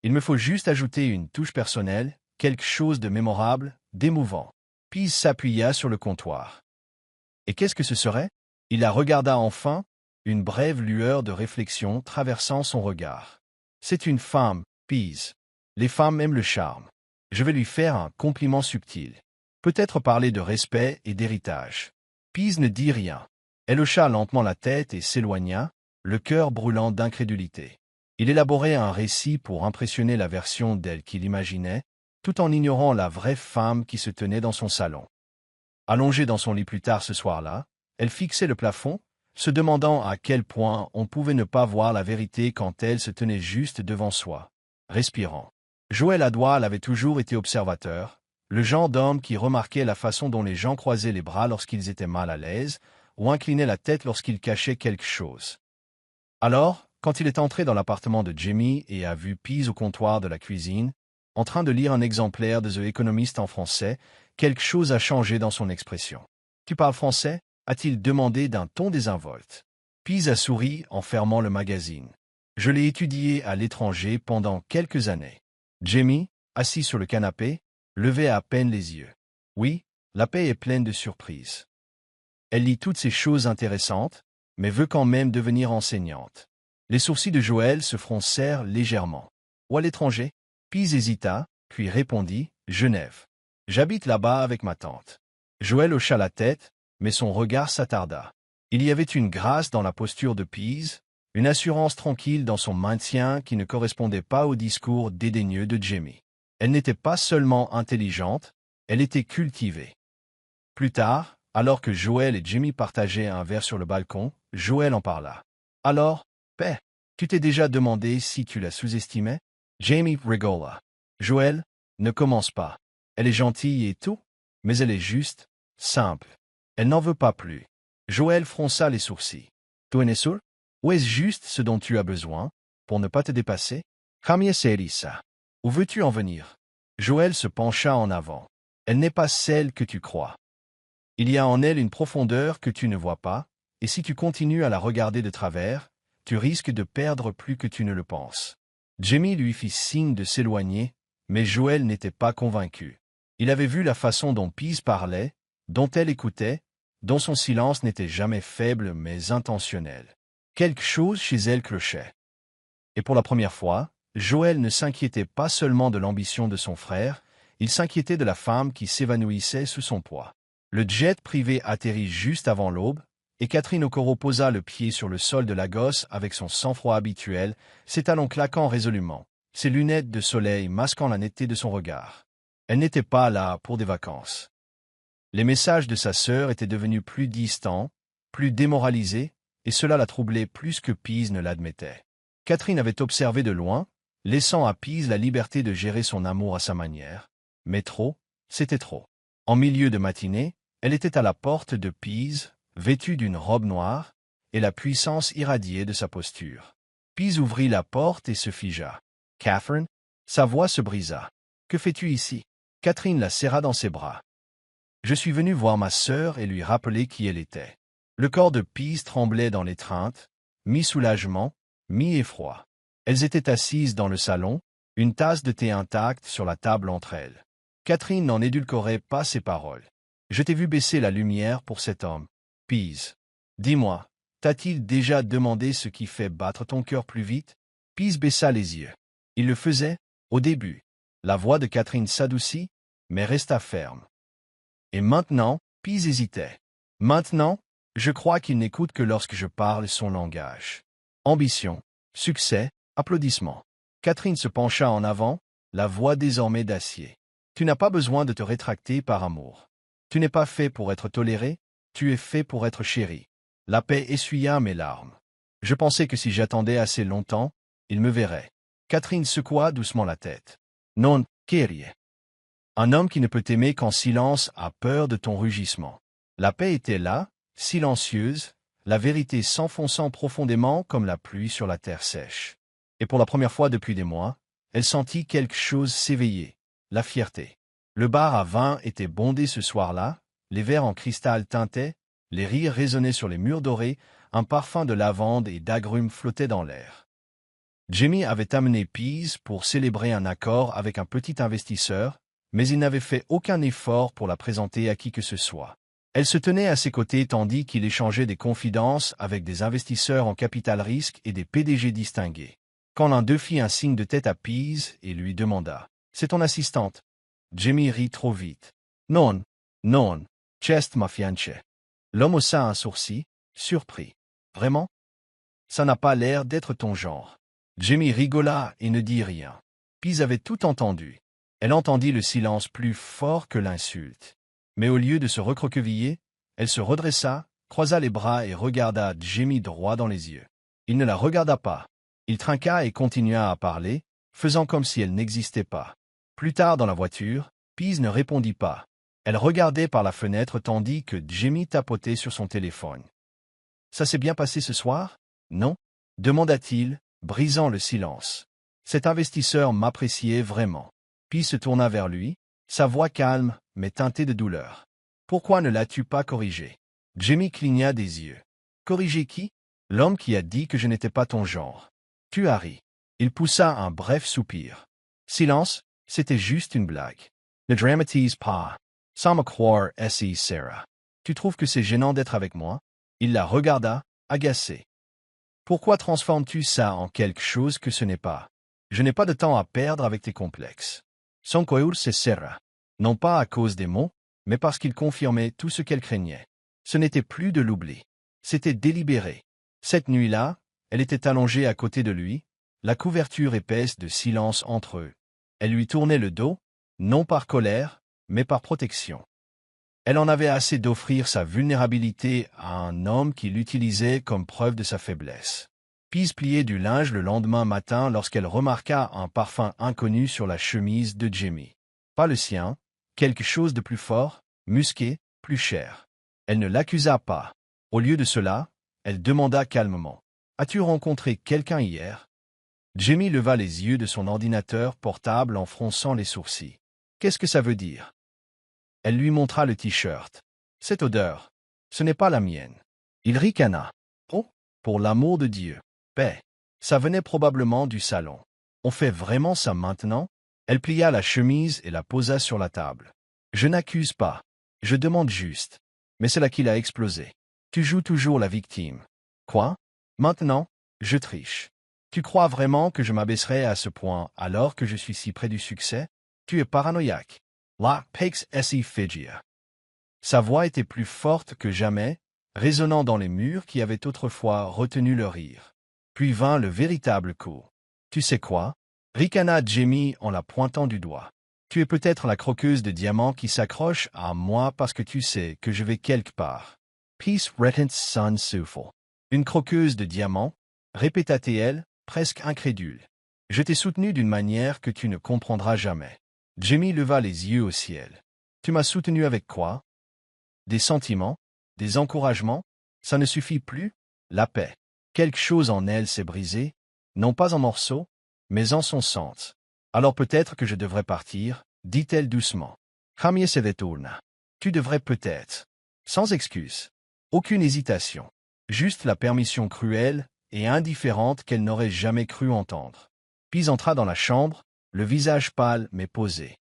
A: Il me faut juste ajouter une touche personnelle, quelque chose de mémorable, d'émouvant. » Pease s'appuya sur le comptoir. « Et qu'est-ce que ce serait » Il la regarda enfin, une brève lueur de réflexion traversant son regard. « C'est une femme, Pease. Les femmes aiment le charme. Je vais lui faire un compliment subtil. Peut-être parler de respect et d'héritage. » Pease ne dit rien. Elle hocha lentement la tête et s'éloigna, le cœur brûlant d'incrédulité. Il élaborait un récit pour impressionner la version d'elle qu'il imaginait, tout en ignorant la vraie femme qui se tenait dans son salon. Allongée dans son lit plus tard ce soir-là, elle fixait le plafond, se demandant à quel point on pouvait ne pas voir la vérité quand elle se tenait juste devant soi, respirant. Joël Adoual avait toujours été observateur, le genre d'homme qui remarquait la façon dont les gens croisaient les bras lorsqu'ils étaient mal à l'aise, ou inclinaient la tête lorsqu'ils cachaient quelque chose. Alors, quand il est entré dans l'appartement de Jamie et a vu Pease au comptoir de la cuisine, en train de lire un exemplaire de The Economist en français, quelque chose a changé dans son expression. « Tu parles français » a-t-il demandé d'un ton désinvolte. Pease a souri en fermant le magazine. « Je l'ai étudié à l'étranger pendant quelques années. » Jamie, assis sur le canapé, levait à peine les yeux. Oui, la paix est pleine de surprises. Elle lit toutes ces choses intéressantes, mais veut quand même devenir enseignante. Les sourcils de Joël se froncèrent légèrement. « Ou à l'étranger » Pease hésita, puis répondit « Genève. J'habite là-bas avec ma tante. » Joël hocha la tête, mais son regard s'attarda. Il y avait une grâce dans la posture de Pease, une assurance tranquille dans son maintien qui ne correspondait pas au discours dédaigneux de Jamie. Elle n'était pas seulement intelligente, elle était cultivée. Plus tard, alors que Joël et Jamie partageaient un verre sur le balcon, Joël en parla. « Alors, paix, tu t'es déjà demandé si tu la sous-estimais » Jamie rigola. « Joël, ne commence pas. Elle est gentille et tout, mais elle est juste, simple. Elle n'en veut pas plus. » Joël fronça les sourcils. « Tu es sûr? Ou est-ce juste ce dont tu as besoin, pour ne pas te dépasser? Camille ça. Où veux-tu en venir » Joël se pencha en avant. « Elle n'est pas celle que tu crois. Il y a en elle une profondeur que tu ne vois pas, et si tu continues à la regarder de travers, tu risques de perdre plus que tu ne le penses. » Jamie lui fit signe de s'éloigner, mais Joël n'était pas convaincu. Il avait vu la façon dont Pease parlait, dont elle écoutait, dont son silence n'était jamais faible mais intentionnel. Quelque chose chez elle clochait. Et pour la première fois, Joël ne s'inquiétait pas seulement de l'ambition de son frère, il s'inquiétait de la femme qui s'évanouissait sous son poids. Le jet privé atterrit juste avant l'aube, et Catherine Okoro posa le pied sur le sol de Lagos avec son sang-froid habituel, ses talons claquant résolument, ses lunettes de soleil masquant la netteté de son regard. Elle n'était pas là pour des vacances. Les messages de sa sœur étaient devenus plus distants, plus démoralisés, et cela la troublait plus que Pease ne l'admettait. Catherine avait observé de loin, laissant à Pease la liberté de gérer son amour à sa manière. Mais trop, c'était trop. En milieu de matinée, elle était à la porte de Pease, vêtue d'une robe noire, et la puissance irradiée de sa posture. Pease ouvrit la porte et se figea. « Catherine » Sa voix se brisa. « Que fais-tu ici » Catherine la serra dans ses bras. « Je suis venu voir ma sœur et lui rappeler qui elle était. » Le corps de Pease tremblait dans l'étreinte, mi-soulagement, mi-effroi. Elles étaient assises dans le salon, une tasse de thé intacte sur la table entre elles. Catherine n'en édulcorait pas ses paroles. « Je t'ai vu baisser la lumière pour cet homme. Pease. Dis-moi, t'a-t-il déjà demandé ce qui fait battre ton cœur plus vite ?» Pease baissa les yeux. Il le faisait, Au début, la voix de Catherine s'adoucit, mais resta ferme. Et maintenant, Pease hésitait. Maintenant, je crois qu'il n'écoute que lorsque je parle son langage. Ambition, succès, applaudissements. Catherine se pencha en avant, la voix désormais d'acier. Tu n'as pas besoin de te rétracter par amour. Tu n'es pas fait pour être toléré, tu es fait pour être chéri. La paix essuya mes larmes. Je pensais que si j'attendais assez longtemps, il me verrait. Catherine secoua doucement la tête. Non, Kérie. Un homme qui ne peut t'aimer qu'en silence a peur de ton rugissement. La paix était là, silencieuse, la vérité s'enfonçant profondément comme la pluie sur la terre sèche. Et pour la première fois depuis des mois, elle sentit quelque chose s'éveiller, la fierté. Le bar à vin était bondé ce soir-là, les verres en cristal tintaient, les rires résonnaient sur les murs dorés, un parfum de lavande et d'agrumes flottait dans l'air. Jamie avait amené Pease pour célébrer un accord avec un petit investisseur, mais il n'avait fait aucun effort pour la présenter à qui que ce soit. Elle se tenait à ses côtés tandis qu'il échangeait des confidences avec des investisseurs en capital risque et des PDG distingués. Quand l'un d'eux fit un signe de tête à Pease et lui demanda « C'est ton assistante ?» Jamie rit trop vite. « Non, non, chest ma fiance. » L'homme haussa un sourcil, surpris. « Vraiment? Ça n'a pas l'air d'être ton genre. » Jamie rigola et ne dit rien. Pease avait tout entendu. Elle entendit le silence plus fort que l'insulte. Mais au lieu de se recroqueviller, elle se redressa, croisa les bras et regarda Jamie droit dans les yeux. Il ne la regarda pas. Il trinqua et continua à parler, faisant comme si elle n'existait pas. Plus tard dans la voiture, Pease ne répondit pas. Elle regardait par la fenêtre tandis que Jamie tapotait sur son téléphone. « Ça s'est bien passé ce soir, non ?» demanda-t-il, brisant le silence. Cet investisseur m'appréciait vraiment. Pease se tourna vers lui, sa voix calme, mais teintée de douleur. « Pourquoi ne l'as-tu pas corrigé ?» Jamie cligna des yeux. « Corriger qui ? L'homme qui a dit que je n'étais pas ton genre. » Tu as ri. Il poussa un bref soupir. Silence, c'était juste une blague. Ne dramatise pas. Sans me croire, S.I. Sarah. Tu trouves que c'est gênant d'être avec moi? Il la regarda, agacé. Pourquoi transformes-tu ça en quelque chose que ce n'est pas? Je n'ai pas de temps à perdre avec tes complexes. Son coeur se serra. Non pas à cause des mots, mais parce qu'il confirmait tout ce qu'elle craignait. Ce n'était plus de l'oubli. C'était délibéré. Cette nuit-là, elle était allongée à côté de lui, la couverture épaisse de silence entre eux. Elle lui tournait le dos, non par colère, mais par protection. Elle en avait assez d'offrir sa vulnérabilité à un homme qui l'utilisait comme preuve de sa faiblesse. Pease pliait du linge le lendemain matin lorsqu'elle remarqua un parfum inconnu sur la chemise de Jamie. Pas le sien, quelque chose de plus fort, musqué, plus cher. Elle ne l'accusa pas. Au lieu de cela, elle demanda calmement. « As-tu rencontré quelqu'un hier ?» Jamie leva les yeux de son ordinateur portable en fronçant les sourcils. « Qu'est-ce que ça veut dire ?» Elle lui montra le t-shirt. « Cette odeur, ce n'est pas la mienne. » Il ricana. « Oh, pour l'amour de Dieu. Paix. Ça venait probablement du salon. On fait vraiment ça maintenant ?» Elle plia la chemise et la posa sur la table. « Je n'accuse pas. Je demande juste. Mais c'est là qu'il a explosé. Tu joues toujours la victime. »« Quoi? Maintenant, je triche. Tu crois vraiment que je m'abaisserai à ce point alors que je suis si près du succès? Tu es paranoïaque. » La Pax si Figia. Sa voix était plus forte que jamais, résonnant dans les murs qui avaient autrefois retenu le rire. Puis vint le véritable coup. « Tu sais quoi ?» ricana Jamie en la pointant du doigt. « Tu es peut-être la croqueuse de diamants qui s'accroche à moi parce que tu sais que je vais quelque part. » Peace retents son souffle. « Une croqueuse de diamants ?» répéta-t-elle, presque incrédule. « Je t'ai soutenu d'une manière que tu ne comprendras jamais. » Jamie leva les yeux au ciel. « Tu m'as soutenu avec quoi? Des sentiments? Des encouragements? Ça ne suffit plus? La paix. Quelque chose en elle s'est brisé, non pas en morceaux, mais en son sens. Alors peut-être que je devrais partir, dit-elle doucement. Jamie se retourna. Tu devrais peut-être. Sans excuse. Aucune hésitation. Juste la permission cruelle et indifférente qu'elle n'aurait jamais cru entendre. Puis entra dans la chambre, le visage pâle mais posé.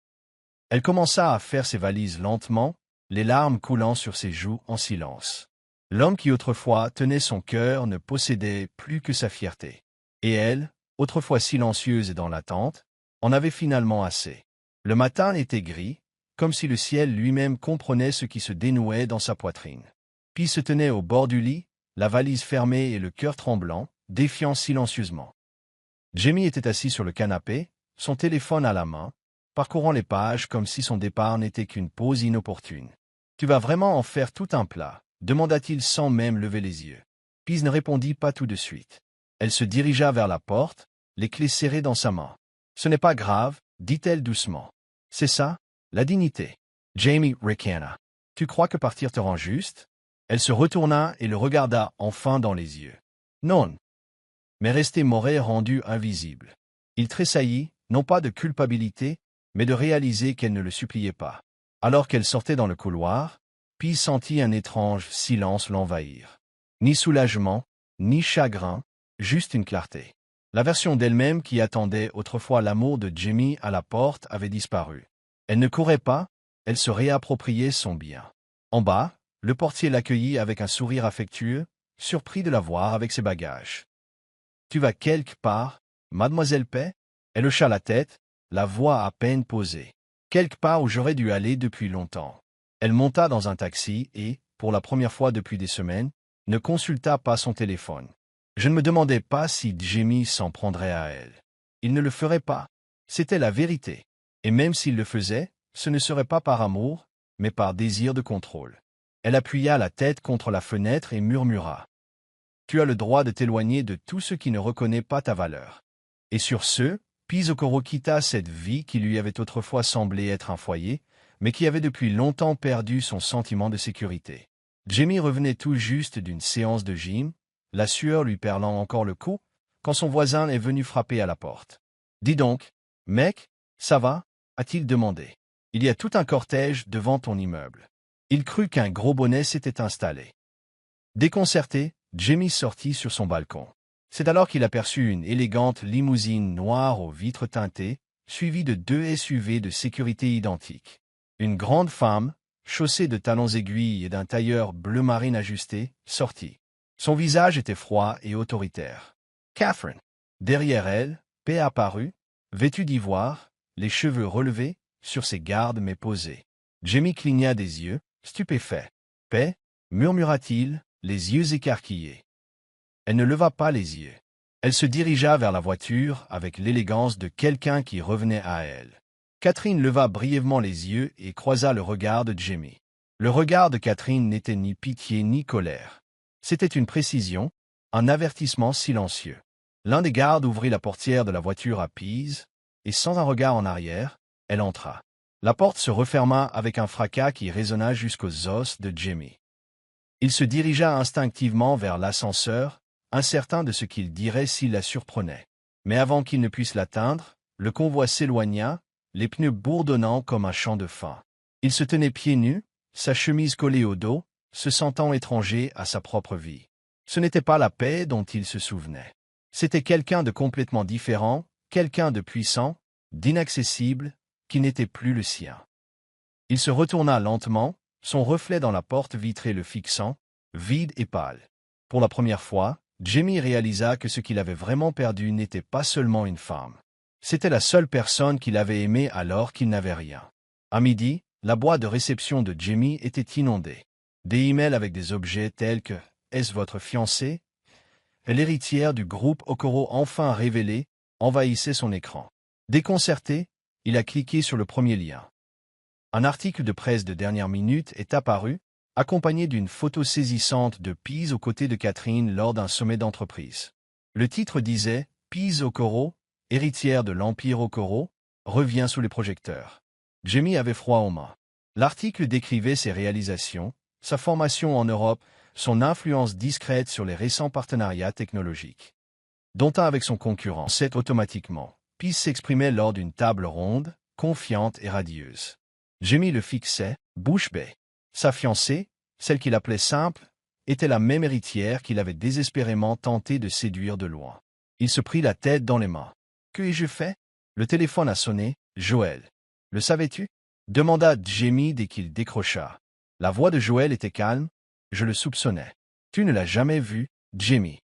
A: Elle commença à faire ses valises lentement, les larmes coulant sur ses joues en silence. L'homme qui autrefois tenait son cœur ne possédait plus que sa fierté. Et elle, autrefois silencieuse et dans l'attente, On avait finalement assez. Le matin était gris, comme si le ciel lui-même comprenait ce qui se dénouait dans sa poitrine. Puis se tenait au bord du lit, la valise fermée et le cœur tremblant, défiant silencieusement. Jamie était assis sur le canapé, son téléphone à la main, parcourant les pages comme si son départ n'était qu'une pause inopportune. « Tu vas vraiment en faire tout un plat ?» demanda-t-il sans même lever les yeux. Pease ne répondit pas tout de suite. Elle se dirigea vers la porte, les clés serrées dans sa main. « Ce n'est pas grave, dit-elle doucement. C'est ça, la dignité. » Jamie ricana. « Tu crois que partir te rend juste ?» Elle se retourna et le regarda enfin dans les yeux. « Non. » Mais rester m'aurait rendu invisible. Il tressaillit, non pas de culpabilité, mais de réaliser qu'elle ne le suppliait pas. Alors qu'elle sortait dans le couloir, Pease sentit un étrange silence l'envahir. Ni soulagement, ni chagrin, juste une clarté. La version d'elle-même qui attendait autrefois l'amour de Jamie à la porte avait disparu. Elle ne courait pas, elle se réappropriait son bien. En bas, le portier l'accueillit avec un sourire affectueux, surpris de la voir avec ses bagages. « Tu vas quelque part, mademoiselle Pay ?» Elle hocha la tête, la voix à peine posée. « Quelque part où j'aurais dû aller depuis longtemps. » Elle monta dans un taxi et, pour la première fois depuis des semaines, ne consulta pas son téléphone. Je ne me demandais pas si Jamie s'en prendrait à elle. Il ne le ferait pas. C'était la vérité. Et même s'il le faisait, ce ne serait pas par amour, mais par désir de contrôle. Elle appuya la tête contre la fenêtre et murmura. « Tu as le droit de t'éloigner de tout ce qui ne reconnaît pas ta valeur. » Et sur ce, Pease Okoro quitta cette vie qui lui avait autrefois semblé être un foyer, mais qui avait depuis longtemps perdu son sentiment de sécurité. Jamie revenait tout juste d'une séance de gym, la sueur lui perlant encore le cou, quand son voisin est venu frapper à la porte. « Dis donc, mec, ça va ?» a-t-il demandé. « Il y a tout un cortège devant ton immeuble. » Il crut qu'un gros bonnet s'était installé. Déconcerté, Jamie sortit sur son balcon. C'est alors qu'il aperçut une élégante limousine noire aux vitres teintées, suivie de 2 SUV de sécurité identiques. Une grande femme, chaussée de talons aiguilles et d'un tailleur bleu marine ajusté, sortit. Son visage était froid et autoritaire. Catherine. Derrière elle, Pay apparut, vêtue d'ivoire, les cheveux relevés, sur ses gardes mais posés. Jamie cligna des yeux, stupéfait. « Pay » murmura-t-il, les yeux écarquillés. Elle ne leva pas les yeux. Elle se dirigea vers la voiture avec l'élégance de quelqu'un qui revenait à elle. Catherine leva brièvement les yeux et croisa le regard de Jamie. Le regard de Catherine n'était ni pitié ni colère. C'était une précision, un avertissement silencieux. L'un des gardes ouvrit la portière de la voiture à Pease, et sans un regard en arrière, elle entra. La porte se referma avec un fracas qui résonna jusqu'aux os de Jamie. Il se dirigea instinctivement vers l'ascenseur, incertain de ce qu'il dirait s'il la surprenait. Mais avant qu'il ne puisse l'atteindre, le convoi s'éloigna, les pneus bourdonnant comme un champ de faim. Il se tenait pieds nus, sa chemise collée au dos, se sentant étranger à sa propre vie. Ce n'était pas la Paix dont il se souvenait. C'était quelqu'un de complètement différent, quelqu'un de puissant, d'inaccessible, qui n'était plus le sien. Il se retourna lentement, son reflet dans la porte vitrée le fixant, vide et pâle. Pour la première fois, Jamie réalisa que ce qu'il avait vraiment perdu n'était pas seulement une femme. C'était la seule personne qu'il avait aimée alors qu'il n'avait rien. À midi, la boîte de réception de Jamie était inondée. Des emails avec des objets tels que « Est-ce votre fiancé ?» L'héritière du groupe Okoro enfin révélée envahissait son écran. Déconcerté, il a cliqué sur le premier lien. Un article de presse de dernière minute est apparu, accompagné d'une photo saisissante de Pease aux côtés de Catherine lors d'un sommet d'entreprise. Le titre disait « Pease Okoro, héritière de l'Empire Okoro, revient sous les projecteurs ». Jamie avait froid aux mains. L'article décrivait ses réalisations, sa formation en Europe, son influence discrète sur les récents partenariats technologiques. Dont un avec son concurrent, c'est automatiquement. Pease s'exprimait lors d'une table ronde, confiante et radieuse. Jamie le fixait, bouche bée. Sa fiancée, celle qu'il appelait simple, était la même héritière qu'il avait désespérément tenté de séduire de loin. Il se prit la tête dans les mains. « Que ai-je fait ?» Le téléphone a sonné. « Joël. Le savais-tu » demanda Jamie dès qu'il décrocha. La voix de Joël était calme. « Je le soupçonnais. Tu ne l'as jamais vu, Jamie.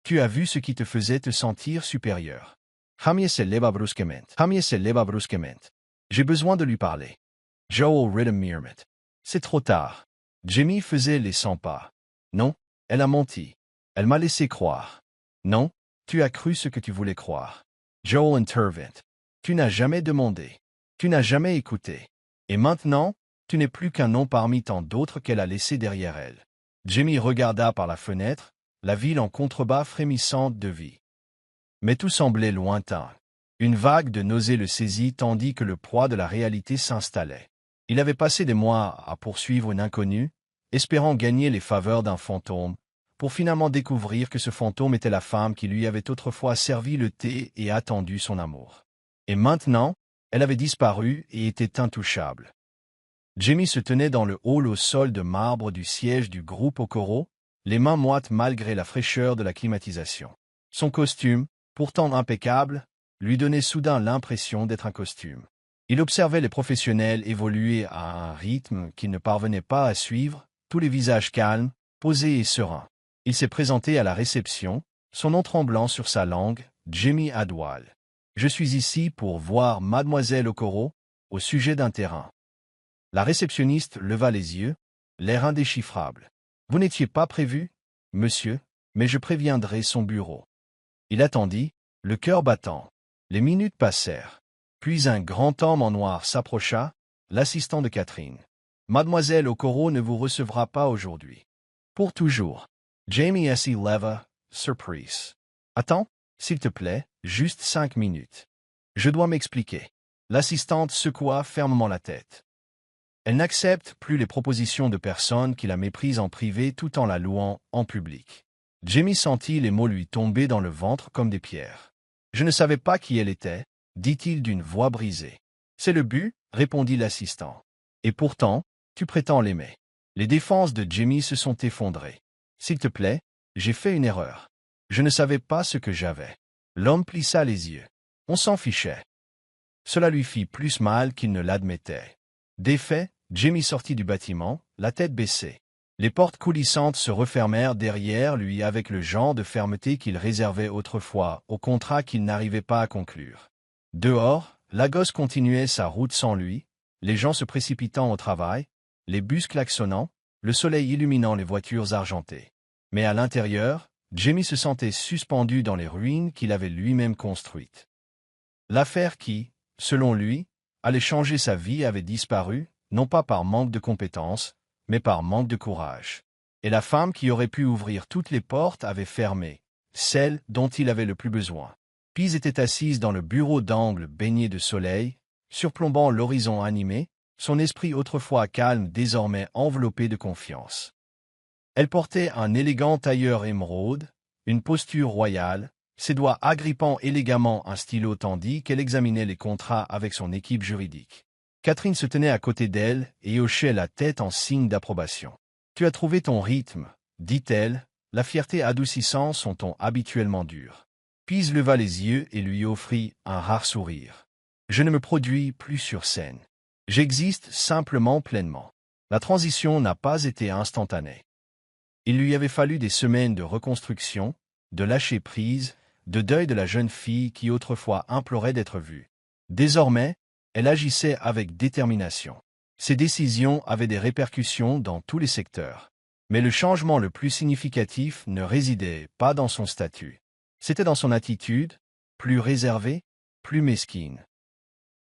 A: Tu as vu ce qui te faisait te sentir supérieur. Jamie se leva brusquement. Jamie se leva brusquement. J'ai besoin de lui parler. Joel Ridham-Mirmit. C'est trop tard. Jamie faisait les 100 pas. Non, elle a menti. Elle m'a laissé croire. Non, tu as cru ce que tu voulais croire. Joel intervint. Tu n'as jamais demandé. Tu n'as jamais écouté. Et maintenant, tu n'es plus qu'un nom parmi tant d'autres qu'elle a laissés derrière elle. Jamie regarda par la fenêtre, la ville en contrebas frémissante de vie. Mais tout semblait lointain. Une vague de nausée le saisit tandis que le poids de la réalité s'installait. Il avait passé des mois à poursuivre une inconnue, espérant gagner les faveurs d'un fantôme, pour finalement découvrir que ce fantôme était la femme qui lui avait autrefois servi le thé et attendu son amour. Et maintenant, elle avait disparu et était intouchable. Jamie se tenait dans le hall au sol de marbre du siège du groupe Okoro, les mains moites malgré la fraîcheur de la climatisation. Son costume, pourtant impeccable, lui donnait soudain l'impression d'être un costume. Il observait les professionnels évoluer à un rythme qu'il ne parvenait pas à suivre, tous les visages calmes, posés et sereins. Il s'est présenté à la réception, son nom tremblant sur sa langue, Jamie Adwal. « Je suis ici pour voir Mademoiselle Okoro, au sujet d'un terrain. » La réceptionniste leva les yeux, l'air indéchiffrable. « Vous n'étiez pas prévu, monsieur, mais je préviendrai son bureau. » Il attendit, le cœur battant. Les minutes passèrent. Puis un grand homme en noir s'approcha, l'assistant de Catherine. « Mademoiselle Okoro ne vous recevra pas aujourd'hui. Pour toujours. » Jamie S. leva, surprise. « Attends, s'il te plaît, juste 5 minutes. Je dois m'expliquer. » L'assistante secoua fermement la tête. Elle n'accepte plus les propositions de personnes qui la méprisent en privé tout en la louant en public. Jamie sentit les mots lui tomber dans le ventre comme des pierres. « Je ne savais pas qui elle était, » dit-il d'une voix brisée. « C'est le but, » répondit l'assistant. « Et pourtant, tu prétends l'aimer. » Les défenses de Jamie se sont effondrées. « S'il te plaît, j'ai fait une erreur. Je ne savais pas ce que j'avais. » L'homme plissa les yeux. On s'en fichait. Cela lui fit plus mal qu'il ne l'admettait. Défait, Jamie sortit du bâtiment, la tête baissée. Les portes coulissantes se refermèrent derrière lui avec le genre de fermeté qu'il réservait autrefois aux contrats qu'il n'arrivait pas à conclure. Dehors, la gosse continuait sa route sans lui, les gens se précipitant au travail, les bus klaxonnant, le soleil illuminant les voitures argentées. Mais à l'intérieur, Jamie se sentait suspendu dans les ruines qu'il avait lui-même construites. L'affaire qui, selon lui, allait changer sa vie avait disparu, non pas par manque de compétences, mais par manque de courage. Et la femme qui aurait pu ouvrir toutes les portes avait fermé, celle dont il avait le plus besoin. Pise était assise dans le bureau d'angle baigné de soleil, surplombant l'horizon animé, son esprit autrefois calme désormais enveloppé de confiance. Elle portait un élégant tailleur émeraude, une posture royale, ses doigts agrippant élégamment un stylo tandis qu'elle examinait les contrats avec son équipe juridique. Catherine se tenait à côté d'elle et hochait la tête en signe d'approbation. « Tu as trouvé ton rythme, » dit-elle, la fierté adoucissant son ton habituellement dur. Pise leva les yeux et lui offrit un rare sourire. « Je ne me produis plus sur scène. J'existe simplement pleinement. » La transition n'a pas été instantanée. Il lui avait fallu des semaines de reconstruction, de lâcher prise, de deuil de la jeune fille qui autrefois implorait d'être vue. Désormais, elle agissait avec détermination. Ses décisions avaient des répercussions dans tous les secteurs. Mais le changement le plus significatif ne résidait pas dans son statut. C'était dans son attitude, plus réservée, plus mesquine.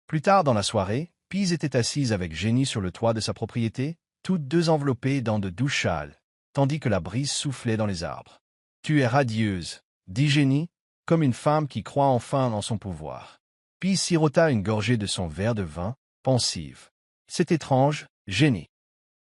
A: Plus tard dans la soirée, Pise était assise avec Jenny sur le toit de sa propriété, toutes deux enveloppées dans de doux châles, tandis que la brise soufflait dans les arbres. « Tu es radieuse, » dit Jenny, comme une femme qui croit enfin en son pouvoir. Pise sirota une gorgée de son verre de vin, pensive. « C'est étrange, Jenny.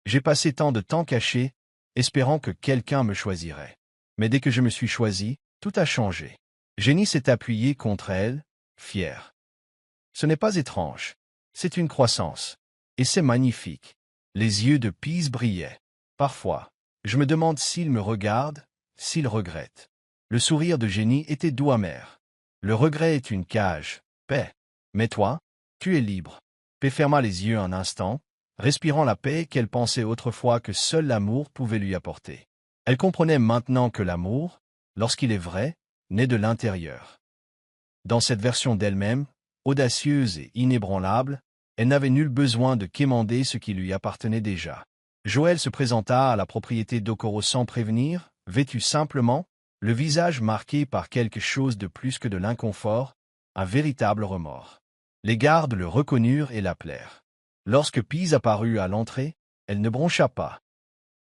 A: J'ai passé tant de temps caché, espérant que quelqu'un me choisirait. Mais dès que je me suis choisi, tout a changé. » Jenny s'est appuyée contre elle, fière. « Ce n'est pas étrange. C'est une croissance. Et c'est magnifique. » Les yeux de Pise brillaient. « Parfois, je me demande s'il me regarde, s'il regrette. » Le sourire de Jenny était doux amer. « Le regret est une cage, paix. Mais toi, tu es libre. » Paix ferma les yeux un instant, respirant la paix qu'elle pensait autrefois que seul l'amour pouvait lui apporter. Elle comprenait maintenant que l'amour, lorsqu'il est vrai, naît de l'intérieur. Dans cette version d'elle-même, audacieuse et inébranlable, elle n'avait nul besoin de quémander ce qui lui appartenait déjà. Joël se présenta à la propriété d'Okoro sans prévenir, vêtu simplement, le visage marqué par quelque chose de plus que de l'inconfort, un véritable remords. Les gardes le reconnurent et l'appelèrent. Lorsque Pease apparut à l'entrée, elle ne broncha pas.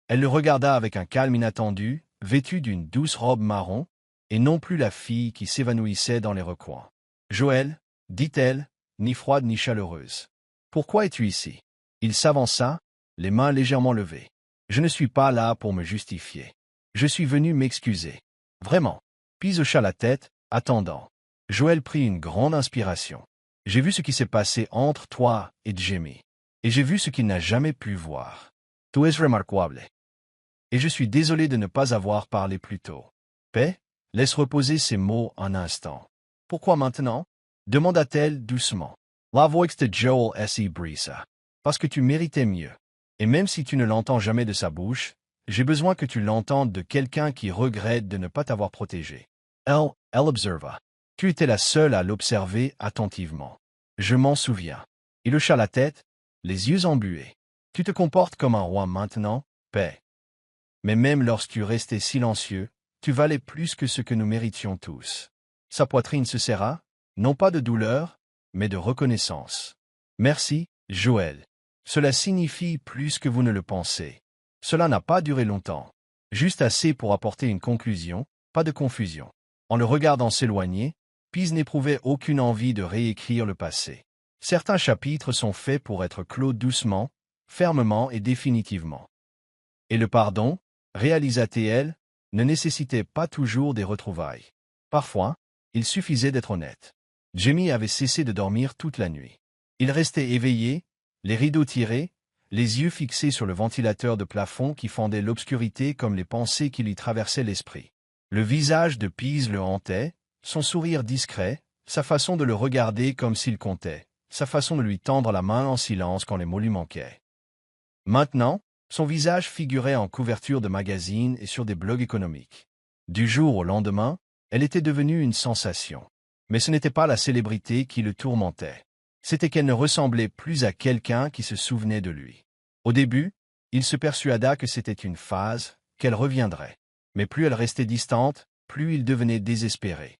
A: Elle le regarda avec un calme inattendu, vêtu d'une douce robe marron, et non plus la fille qui s'évanouissait dans les recoins. « Joël, dit-elle, ni froide ni chaleureuse. Pourquoi es-tu ici ?» Il s'avança, les mains légèrement levées. « Je ne suis pas là pour me justifier. Je suis venu m'excuser. Vraiment. » Pease hocha la tête, attendant. Joël prit une grande inspiration. « J'ai vu ce qui s'est passé entre toi et Jamie. Et j'ai vu ce qu'il n'a jamais pu voir. Tu es remarquable. Et je suis désolé de ne pas avoir parlé plus tôt. » Paix, laisse reposer ces mots un instant. « Pourquoi maintenant ?» demanda-t-elle doucement. La voix de Joel S. brisa. « Parce que tu méritais mieux. Et même si tu ne l'entends jamais de sa bouche, j'ai besoin que tu l'entendes de quelqu'un qui regrette de ne pas t'avoir protégé. » Elle observa. Tu étais la seule à l'observer attentivement. Je m'en souviens. Il hocha la tête, les yeux embués. Tu te comportes comme un roi maintenant, paix. Mais même lorsque tu restais silencieux, tu valais plus que ce que nous méritions tous. Sa poitrine se serra, non pas de douleur, mais de reconnaissance. Merci, Joël. Cela signifie plus que vous ne le pensez. Cela n'a pas duré longtemps. Juste assez pour apporter une conclusion, pas de confusion. En le regardant s'éloigner, Pease n'éprouvait aucune envie de réécrire le passé. Certains chapitres sont faits pour être clos doucement, fermement et définitivement. Et le pardon, réalisa-t-elle, ne nécessitait pas toujours des retrouvailles. Parfois, il suffisait d'être honnête. Jamie avait cessé de dormir toute la nuit. Il restait éveillé, les rideaux tirés, les yeux fixés sur le ventilateur de plafond qui fendait l'obscurité comme les pensées qui lui traversaient l'esprit. Le visage de Pease le hantait, son sourire discret, sa façon de le regarder comme s'il comptait, sa façon de lui tendre la main en silence quand les mots lui manquaient. Maintenant, son visage figurait en couverture de magazines et sur des blogs économiques. Du jour au lendemain, elle était devenue une sensation. Mais ce n'était pas la célébrité qui le tourmentait. C'était qu'elle ne ressemblait plus à quelqu'un qui se souvenait de lui. Au début, il se persuada que c'était une phase, qu'elle reviendrait. Mais plus elle restait distante, plus il devenait désespéré.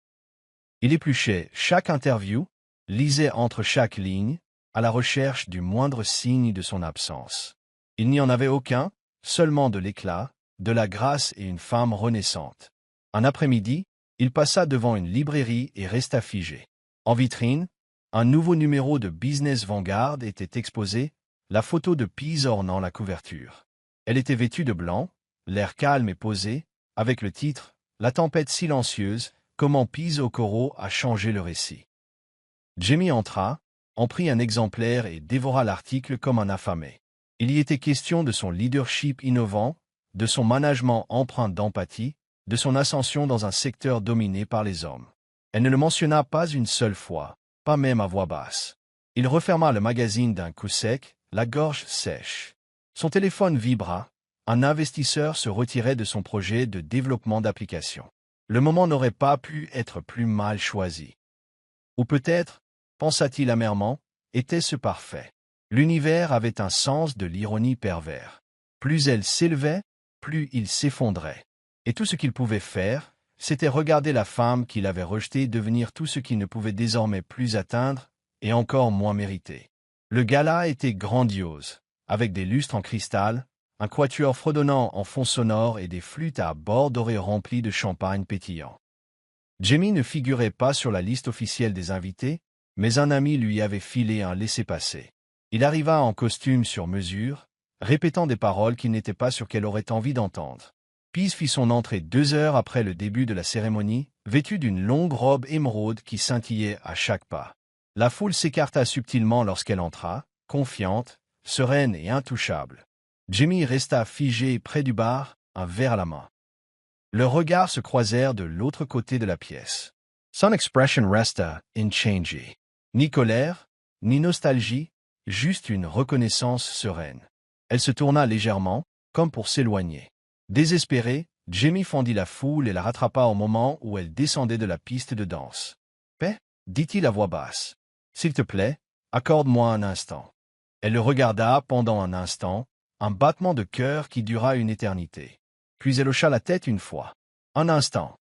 A: Il épluchait chaque interview, lisait entre chaque ligne, à la recherche du moindre signe de son absence. Il n'y en avait aucun, seulement de l'éclat, de la grâce et une femme renaissante. Un après-midi, il passa devant une librairie et resta figé. En vitrine, un nouveau numéro de Business Vanguard était exposé, la photo de Pease ornant la couverture. Elle était vêtue de blanc, l'air calme et posé, avec le titre « La tempête silencieuse, comment Pease Okoro a changé le récit ». Jamie entra, en prit un exemplaire et dévora l'article comme un affamé. Il y était question de son leadership innovant, de son management empreint d'empathie, de son ascension dans un secteur dominé par les hommes. Elle ne le mentionna pas une seule fois, pas même à voix basse. Il referma le magazine d'un coup sec, la gorge sèche. Son téléphone vibra, un investisseur se retirait de son projet de développement d'application. Le moment n'aurait pas pu être plus mal choisi. Ou peut-être, pensa-t-il amèrement, était-ce parfait. L'univers avait un sens de l'ironie pervers. Plus elle s'élevait, plus il s'effondrait. Et tout ce qu'il pouvait faire, c'était regarder la femme qu'il avait rejetée devenir tout ce qu'il ne pouvait désormais plus atteindre, et encore moins mériter. Le gala était grandiose, avec des lustres en cristal, un quatuor fredonnant en fond sonore et des flûtes à bord dorées remplies de champagne pétillant. Jamie ne figurait pas sur la liste officielle des invités, mais un ami lui avait filé un laissez-passer. Il arriva en costume sur mesure, répétant des paroles qu'il n'était pas sûr qu'elle aurait envie d'entendre. Pease fit son entrée 2 heures après le début de la cérémonie, vêtu d'une longue robe émeraude qui scintillait à chaque pas. La foule s'écarta subtilement lorsqu'elle entra, confiante, sereine et intouchable. Jamie resta figé près du bar, un verre à la main. Leurs regards se croisèrent de l'autre côté de la pièce. Son expression resta inchangée. Ni colère, ni nostalgie, juste une reconnaissance sereine. Elle se tourna légèrement, comme pour s'éloigner. Désespéré, Jamie fendit la foule et la rattrapa au moment où elle descendait de la piste de danse. Paix, dit-il à voix basse. S'il te plaît, accorde-moi un instant. Elle le regarda pendant un instant, un battement de cœur qui dura une éternité. Puis elle hocha la tête une fois. Un instant.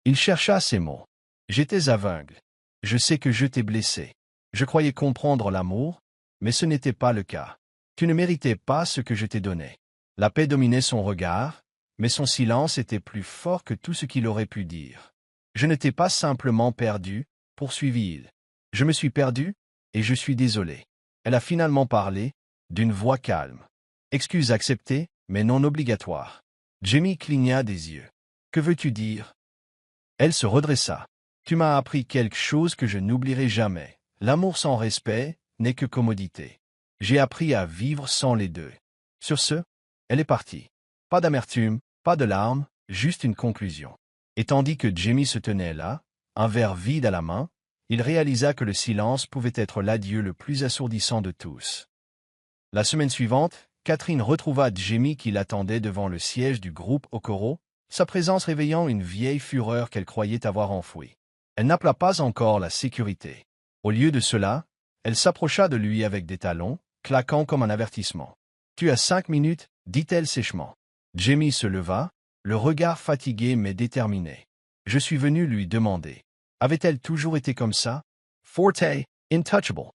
A: Il chercha ses mots. J'étais aveugle. Je sais que je t'ai blessé. Je croyais comprendre l'amour, mais ce n'était pas le cas. Tu ne méritais pas ce que je t'ai donné. La paix dominait son regard, mais son silence était plus fort que tout ce qu'il aurait pu dire. Je ne t'ai pas simplement perdu, poursuivit-il. Je me suis perdu, et je suis désolé. Elle a finalement parlé, d'une voix calme. Excuse acceptée, mais non obligatoire. Jamie cligna des yeux. Que veux-tu dire? Elle se redressa. Tu m'as appris quelque chose que je n'oublierai jamais. L'amour sans respect n'est que commodité. J'ai appris à vivre sans les deux. Sur ce, elle est partie. Pas d'amertume, pas de larmes, juste une conclusion. Et tandis que Jamie se tenait là, un verre vide à la main, il réalisa que le silence pouvait être l'adieu le plus assourdissant de tous. La semaine suivante, Catherine retrouva Jamie qui l'attendait devant le siège du groupe Okoro, sa présence réveillant une vieille fureur qu'elle croyait avoir enfouie. Elle n'appela pas encore la sécurité. Au lieu de cela, elle s'approcha de lui avec des talons, claquant comme un avertissement. « Tu as 5 minutes, dit-elle sèchement. Jamie se leva, le regard fatigué mais déterminé. Je suis venu lui demander. Avait-elle toujours été comme ça? Forte, intouchable.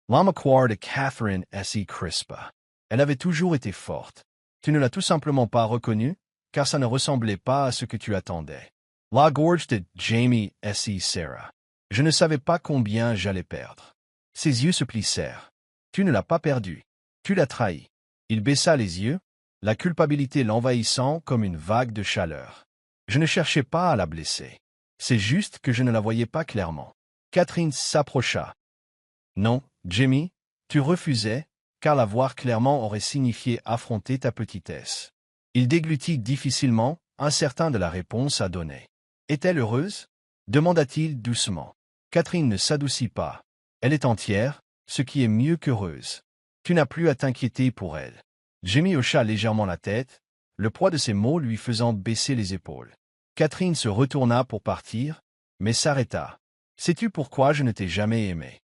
A: L'amaquard de Catherine S.E. Crispa. Elle avait toujours été forte. Tu ne l'as tout simplement pas reconnue, car ça ne ressemblait pas à ce que tu attendais. La gorge de Jamie S.E. Sarah. Je ne savais pas combien j'allais perdre. Ses yeux se plissèrent. Tu ne l'as pas perdu. Tu l'as trahi. Il baissa les yeux, la culpabilité l'envahissant comme une vague de chaleur. Je ne cherchais pas à la blesser. C'est juste que je ne la voyais pas clairement. Catherine s'approcha. Non, Jamie, tu refusais, car la voir clairement aurait signifié affronter ta petitesse. Il déglutit difficilement, incertain de la réponse à donner. Est-elle heureuse? Demanda-t-il doucement. Catherine ne s'adoucit pas. Elle est entière, ce qui est mieux qu'heureuse. Tu n'as plus à t'inquiéter pour elle. Jamie hocha légèrement la tête, le poids de ses mots lui faisant baisser les épaules. Catherine se retourna pour partir, mais s'arrêta. Sais-tu pourquoi je ne t'ai jamais aimé?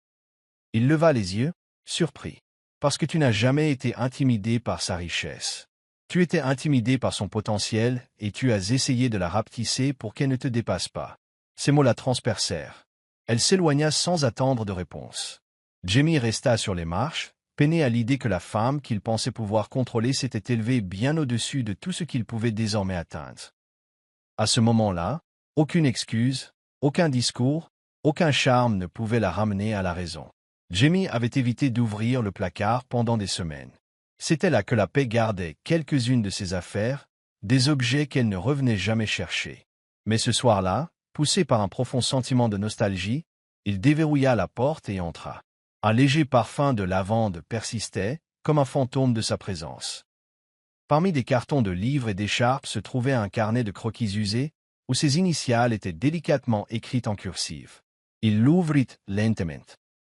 A: Il leva les yeux, surpris. Parce que tu n'as jamais été intimidé par sa richesse. Tu étais intimidé par son potentiel et tu as essayé de la rapetisser pour qu'elle ne te dépasse pas. Ces mots la transpercèrent. Elle s'éloigna sans attendre de réponse. Jamie resta sur les marches, peiné à l'idée que la femme qu'il pensait pouvoir contrôler s'était élevée bien au-dessus de tout ce qu'il pouvait désormais atteindre. À ce moment-là, aucune excuse, aucun discours, aucun charme ne pouvait la ramener à la raison. Jamie avait évité d'ouvrir le placard pendant des semaines. C'était là que la paix gardait quelques-unes de ses affaires, des objets qu'elle ne revenait jamais chercher. Mais ce soir-là, poussé par un profond sentiment de nostalgie, il déverrouilla la porte et entra. Un léger parfum de lavande persistait, comme un fantôme de sa présence. Parmi des cartons de livres et d'écharpes se trouvait un carnet de croquis usés, où ses initiales étaient délicatement écrites en cursive. Il l'ouvrit lentement.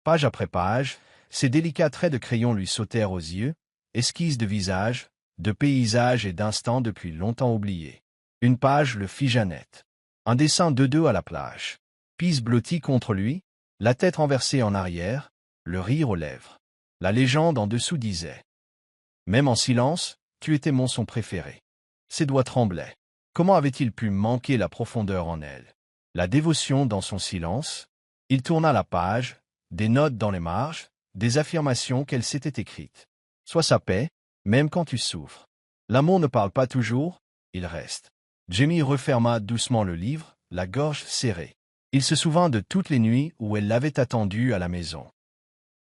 A: Page après page, ses délicats traits de crayon lui sautèrent aux yeux, esquisses de visages, de paysages et d'instants depuis longtemps oubliés. Une page le figea net. Un dessin de deux à la plage. Pise blotti contre lui, la tête renversée en arrière, le rire aux lèvres. La légende en dessous disait « Même en silence, tu étais mon son préféré. » Ses doigts tremblaient. Comment avait-il pu manquer la profondeur en elle? La dévotion dans son silence? Il tourna la page, des notes dans les marges, des affirmations qu'elle s'était écrites. Sois sa paix, même quand tu souffres. L'amour ne parle pas toujours, il reste. Jamie referma doucement le livre, la gorge serrée. Il se souvint de toutes les nuits où elle l'avait attendu à la maison.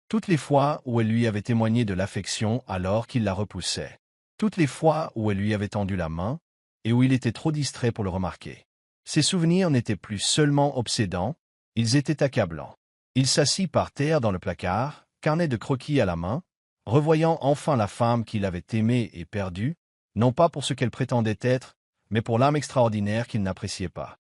A: Toutes les fois où elle lui avait témoigné de l'affection alors qu'il la repoussait. Toutes les fois où elle lui avait tendu la main, et où il était trop distrait pour le remarquer. Ses souvenirs n'étaient plus seulement obsédants, ils étaient accablants. Il s'assit par terre dans le placard, carnet de croquis à la main, revoyant enfin la femme qu'il avait aimée et perdue, non pas pour ce qu'elle prétendait être, mais pour l'âme extraordinaire qu'il n'appréciait pas.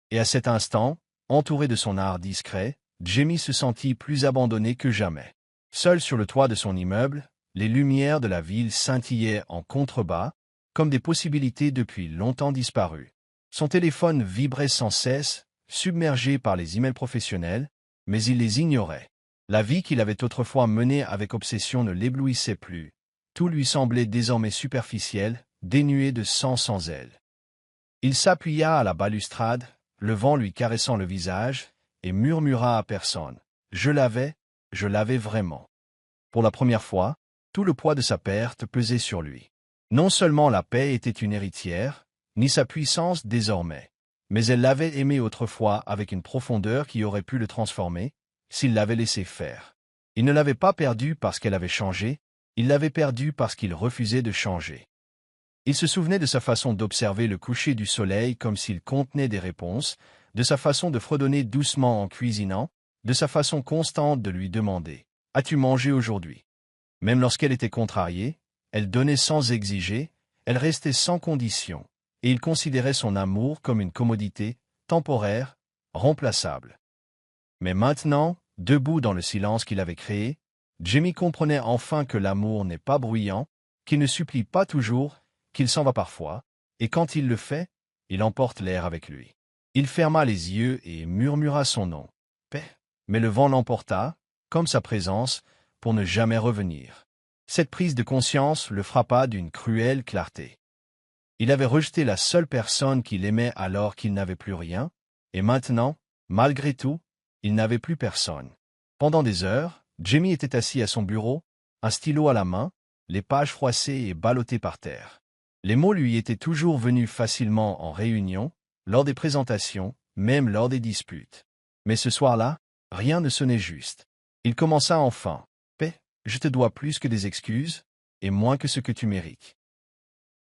A: Et à cet instant, entouré de son art discret, Jamie se sentit plus abandonné que jamais. Seul sur le toit de son immeuble, les lumières de la ville scintillaient en contrebas, comme des possibilités depuis longtemps disparues. Son téléphone vibrait sans cesse, submergé par les emails professionnels, mais il les ignorait. La vie qu'il avait autrefois menée avec obsession ne l'éblouissait plus. Tout lui semblait désormais superficiel, dénué de sens sans elle. Il s'appuya à la balustrade, le vent lui caressant le visage, et murmura à personne. Je l'avais vraiment. Pour la première fois, tout le poids de sa perte pesait sur lui. Non seulement la paix était une héritière, ni sa puissance désormais, mais elle l'avait aimé autrefois avec une profondeur qui aurait pu le transformer, s'il l'avait laissé faire. Il ne l'avait pas perdue parce qu'elle avait changé, il l'avait perdue parce qu'il refusait de changer. Il se souvenait de sa façon d'observer le coucher du soleil comme s'il contenait des réponses, de sa façon de fredonner doucement en cuisinant, de sa façon constante de lui demander « As-tu mangé aujourd'hui ?» Même lorsqu'elle était contrariée, elle donnait sans exiger, elle restait sans condition, et il considérait son amour comme une commodité, temporaire, remplaçable. Mais maintenant, debout dans le silence qu'il avait créé, Jamie comprenait enfin que l'amour n'est pas bruyant, qu'il ne supplie pas toujours, qu'il s'en va parfois, et quand il le fait, il emporte l'air avec lui. Il ferma les yeux et murmura son nom. Paix. Mais le vent l'emporta, comme sa présence, pour ne jamais revenir. Cette prise de conscience le frappa d'une cruelle clarté. Il avait rejeté la seule personne qu'il aimait alors qu'il n'avait plus rien, et maintenant, malgré tout, il n'avait plus personne. Pendant des heures, Jamie était assis à son bureau, un stylo à la main, les pages froissées et ballottées par terre. Les mots lui étaient toujours venus facilement en réunion, lors des présentations, même lors des disputes. Mais ce soir-là, rien ne sonnait juste. Il commença enfin. « Paix, je te dois plus que des excuses, et moins que ce que tu mérites. »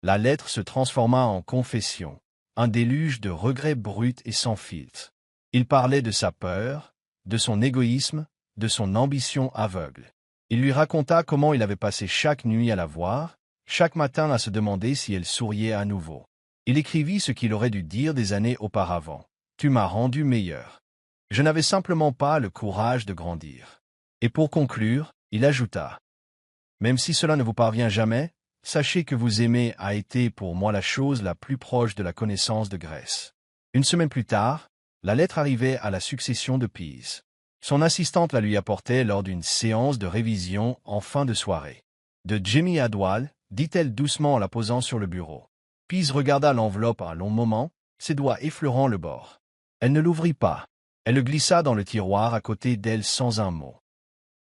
A: La lettre se transforma en confession, un déluge de regrets bruts et sans filtre. Il parlait de sa peur, de son égoïsme, de son ambition aveugle. Il lui raconta comment il avait passé chaque nuit à la voir, chaque matin à se demander si elle souriait à nouveau. Il écrivit ce qu'il aurait dû dire des années auparavant. « Tu m'as rendu meilleur. Je n'avais simplement pas le courage de grandir. » Et pour conclure, il ajouta « Même si cela ne vous parvient jamais, sachez que vous aimer a été pour moi la chose la plus proche de la connaissance de Grèce. » Une semaine plus tard, la lettre arrivait à la succession de Pease. Son assistante la lui apportait lors d'une séance de révision en fin de soirée. « De Jamie Adwal », dit-elle doucement en la posant sur le bureau. Pease regarda l'enveloppe un long moment, ses doigts effleurant le bord. Elle ne l'ouvrit pas. Elle le glissa dans le tiroir à côté d'elle sans un mot.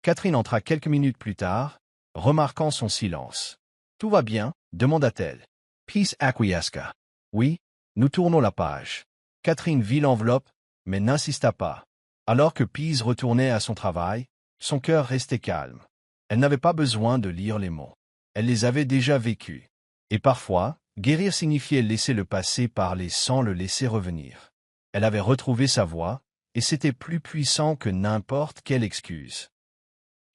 A: Catherine entra quelques minutes plus tard, remarquant son silence. « Tout va bien ?» demanda-t-elle. Pease acquiesça. « Oui, nous tournons la page. » Catherine vit l'enveloppe, mais n'insista pas. Alors que Pease retournait à son travail, son cœur restait calme. Elle n'avait pas besoin de lire les mots. Elle les avait déjà vécus. Et parfois, guérir signifiait laisser le passé parler sans le laisser revenir. Elle avait retrouvé sa voix, et c'était plus puissant que n'importe quelle excuse.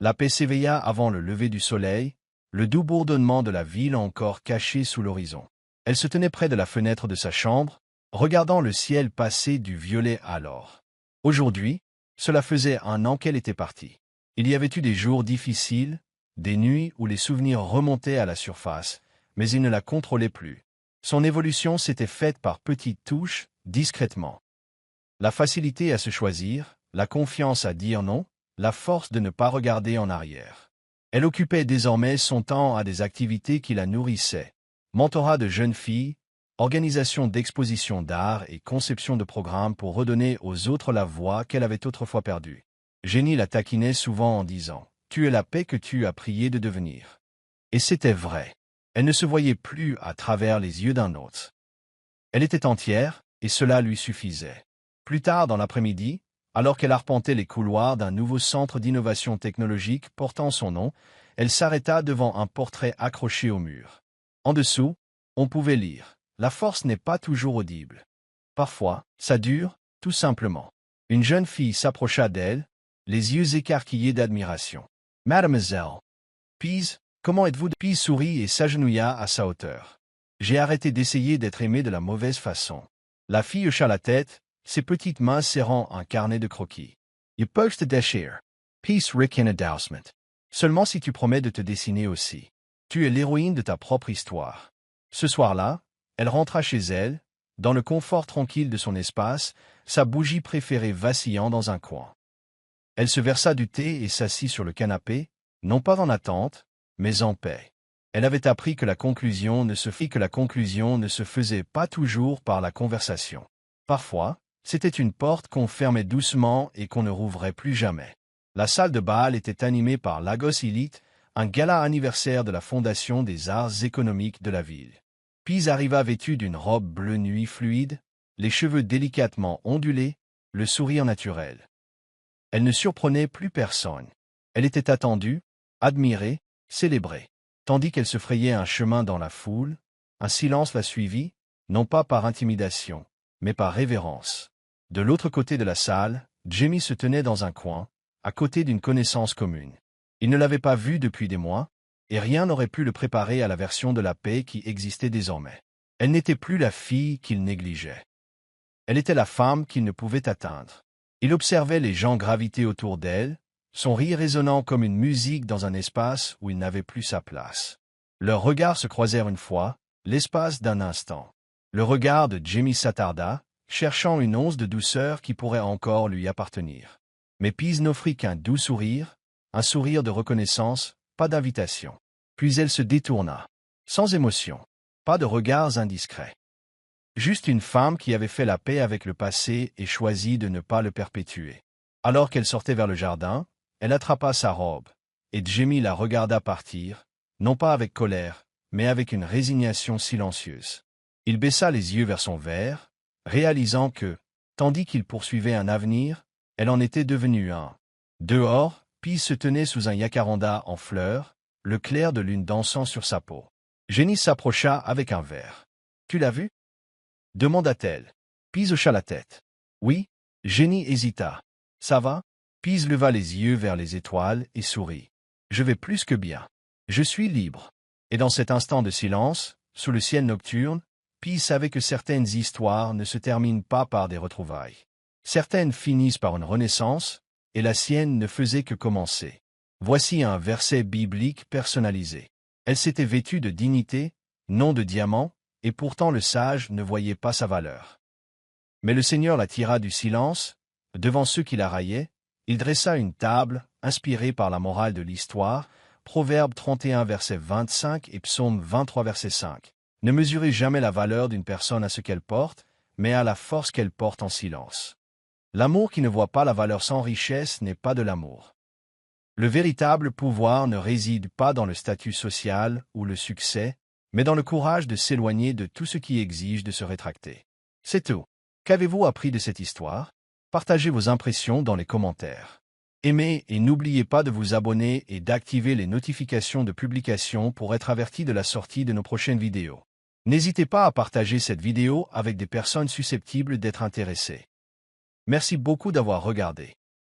A: La paix s'éveilla avant le lever du soleil, le doux bourdonnement de la ville encore caché sous l'horizon. Elle se tenait près de la fenêtre de sa chambre, regardant le ciel passer du violet à l'or. Aujourd'hui, cela faisait un an qu'elle était partie. Il y avait eu des jours difficiles, des nuits où les souvenirs remontaient à la surface, mais il ne la contrôlait plus. Son évolution s'était faite par petites touches, discrètement. La facilité à se choisir, la confiance à dire non, la force de ne pas regarder en arrière. Elle occupait désormais son temps à des activités qui la nourrissaient. Mentorat de jeunes filles, organisation d'expositions d'art et conception de programmes pour redonner aux autres la voix qu'elle avait autrefois perdue. Jenny la taquinait souvent en disant « Tu es la paix que tu as prié de devenir. » Et c'était vrai. Elle ne se voyait plus à travers les yeux d'un autre. Elle était entière, et cela lui suffisait. Plus tard dans l'après-midi, alors qu'elle arpentait les couloirs d'un nouveau centre d'innovation technologique portant son nom, elle s'arrêta devant un portrait accroché au mur. En dessous, on pouvait lire « La force n'est pas toujours audible. Parfois, ça dure, tout simplement. » Une jeune fille s'approcha d'elle, les yeux écarquillés d'admiration. « Mademoiselle Pease, comment êtes-vous » Pease sourit et s'agenouilla à sa hauteur. « J'ai arrêté d'essayer d'être aimé de la mauvaise façon. » La fille hocha la tête, ses petites mains serrant un carnet de croquis. « You peux te déchirer. Peace Rick Dousement. Seulement si tu promets de te dessiner aussi. Tu es l'héroïne de ta propre histoire. » Ce soir-là, elle rentra chez elle, dans le confort tranquille de son espace, sa bougie préférée vacillant dans un coin. Elle se versa du thé et s'assit sur le canapé, non pas en attente, mais en paix. Elle avait appris que la conclusion ne se faisait pas toujours par la conversation. Parfois, c'était une porte qu'on fermait doucement et qu'on ne rouvrait plus jamais. La salle de bal était animée par Lagos Elite, un gala anniversaire de la Fondation des arts économiques de la ville. Pease arriva vêtue d'une robe bleu nuit fluide, les cheveux délicatement ondulés, le sourire naturel. Elle ne surprenait plus personne. Elle était attendue, admirée, célébrée. Tandis qu'elle se frayait un chemin dans la foule, un silence la suivit, non pas par intimidation, mais par révérence. De l'autre côté de la salle, Jamie se tenait dans un coin, à côté d'une connaissance commune. Il ne l'avait pas vue depuis des mois, et rien n'aurait pu le préparer à la version de la paix qui existait désormais. Elle n'était plus la fille qu'il négligeait. Elle était la femme qu'il ne pouvait atteindre. Il observait les gens graviter autour d'elle, son rire résonnant comme une musique dans un espace où il n'avait plus sa place. Leurs regards se croisèrent une fois, l'espace d'un instant. Le regard de Jamie s'attarda, cherchant une once de douceur qui pourrait encore lui appartenir. Mais Pease n'offrit qu'un doux sourire, un sourire de reconnaissance, pas d'invitation. Puis elle se détourna. Sans émotion, pas de regards indiscrets. Juste une femme qui avait fait la paix avec le passé et choisi de ne pas le perpétuer. Alors qu'elle sortait vers le jardin, elle attrapa sa robe, et Jamie la regarda partir, non pas avec colère, mais avec une résignation silencieuse. Il baissa les yeux vers son verre, réalisant que, tandis qu'il poursuivait un avenir, elle en était devenue un. Dehors, Pease se tenait sous un jacaranda en fleurs, le clair de lune dansant sur sa peau. Jenny s'approcha avec un verre. « Tu l'as vu » demanda-t-elle. Pease hocha la tête. « Oui. » Jenny hésita. « Ça va » Pease leva les yeux vers les étoiles et sourit. « Je vais plus que bien. Je suis libre. » Et dans cet instant de silence, sous le ciel nocturne, Pease savait que certaines histoires ne se terminent pas par des retrouvailles. Certaines finissent par une renaissance, et la sienne ne faisait que commencer. Voici un verset biblique personnalisé. Elle s'était vêtue de dignité, non de diamants, et pourtant le sage ne voyait pas sa valeur. Mais le Seigneur la tira du silence, devant ceux qui la raillaient, il dressa une table, inspirée par la morale de l'histoire, Proverbe 31 verset 25 et Psaume 23 verset 5. Ne mesurez jamais la valeur d'une personne à ce qu'elle porte, mais à la force qu'elle porte en silence. L'amour qui ne voit pas la valeur sans richesse n'est pas de l'amour. Le véritable pouvoir ne réside pas dans le statut social ou le succès, mais dans le courage de s'éloigner de tout ce qui exige de se rétracter. C'est tout. Qu'avez-vous appris de cette histoire? Partagez vos impressions dans les commentaires. Aimez et n'oubliez pas de vous abonner et d'activer les notifications de publication pour être averti de la sortie de nos prochaines vidéos. N'hésitez pas à partager cette vidéo avec des personnes susceptibles d'être intéressées. Merci beaucoup d'avoir regardé.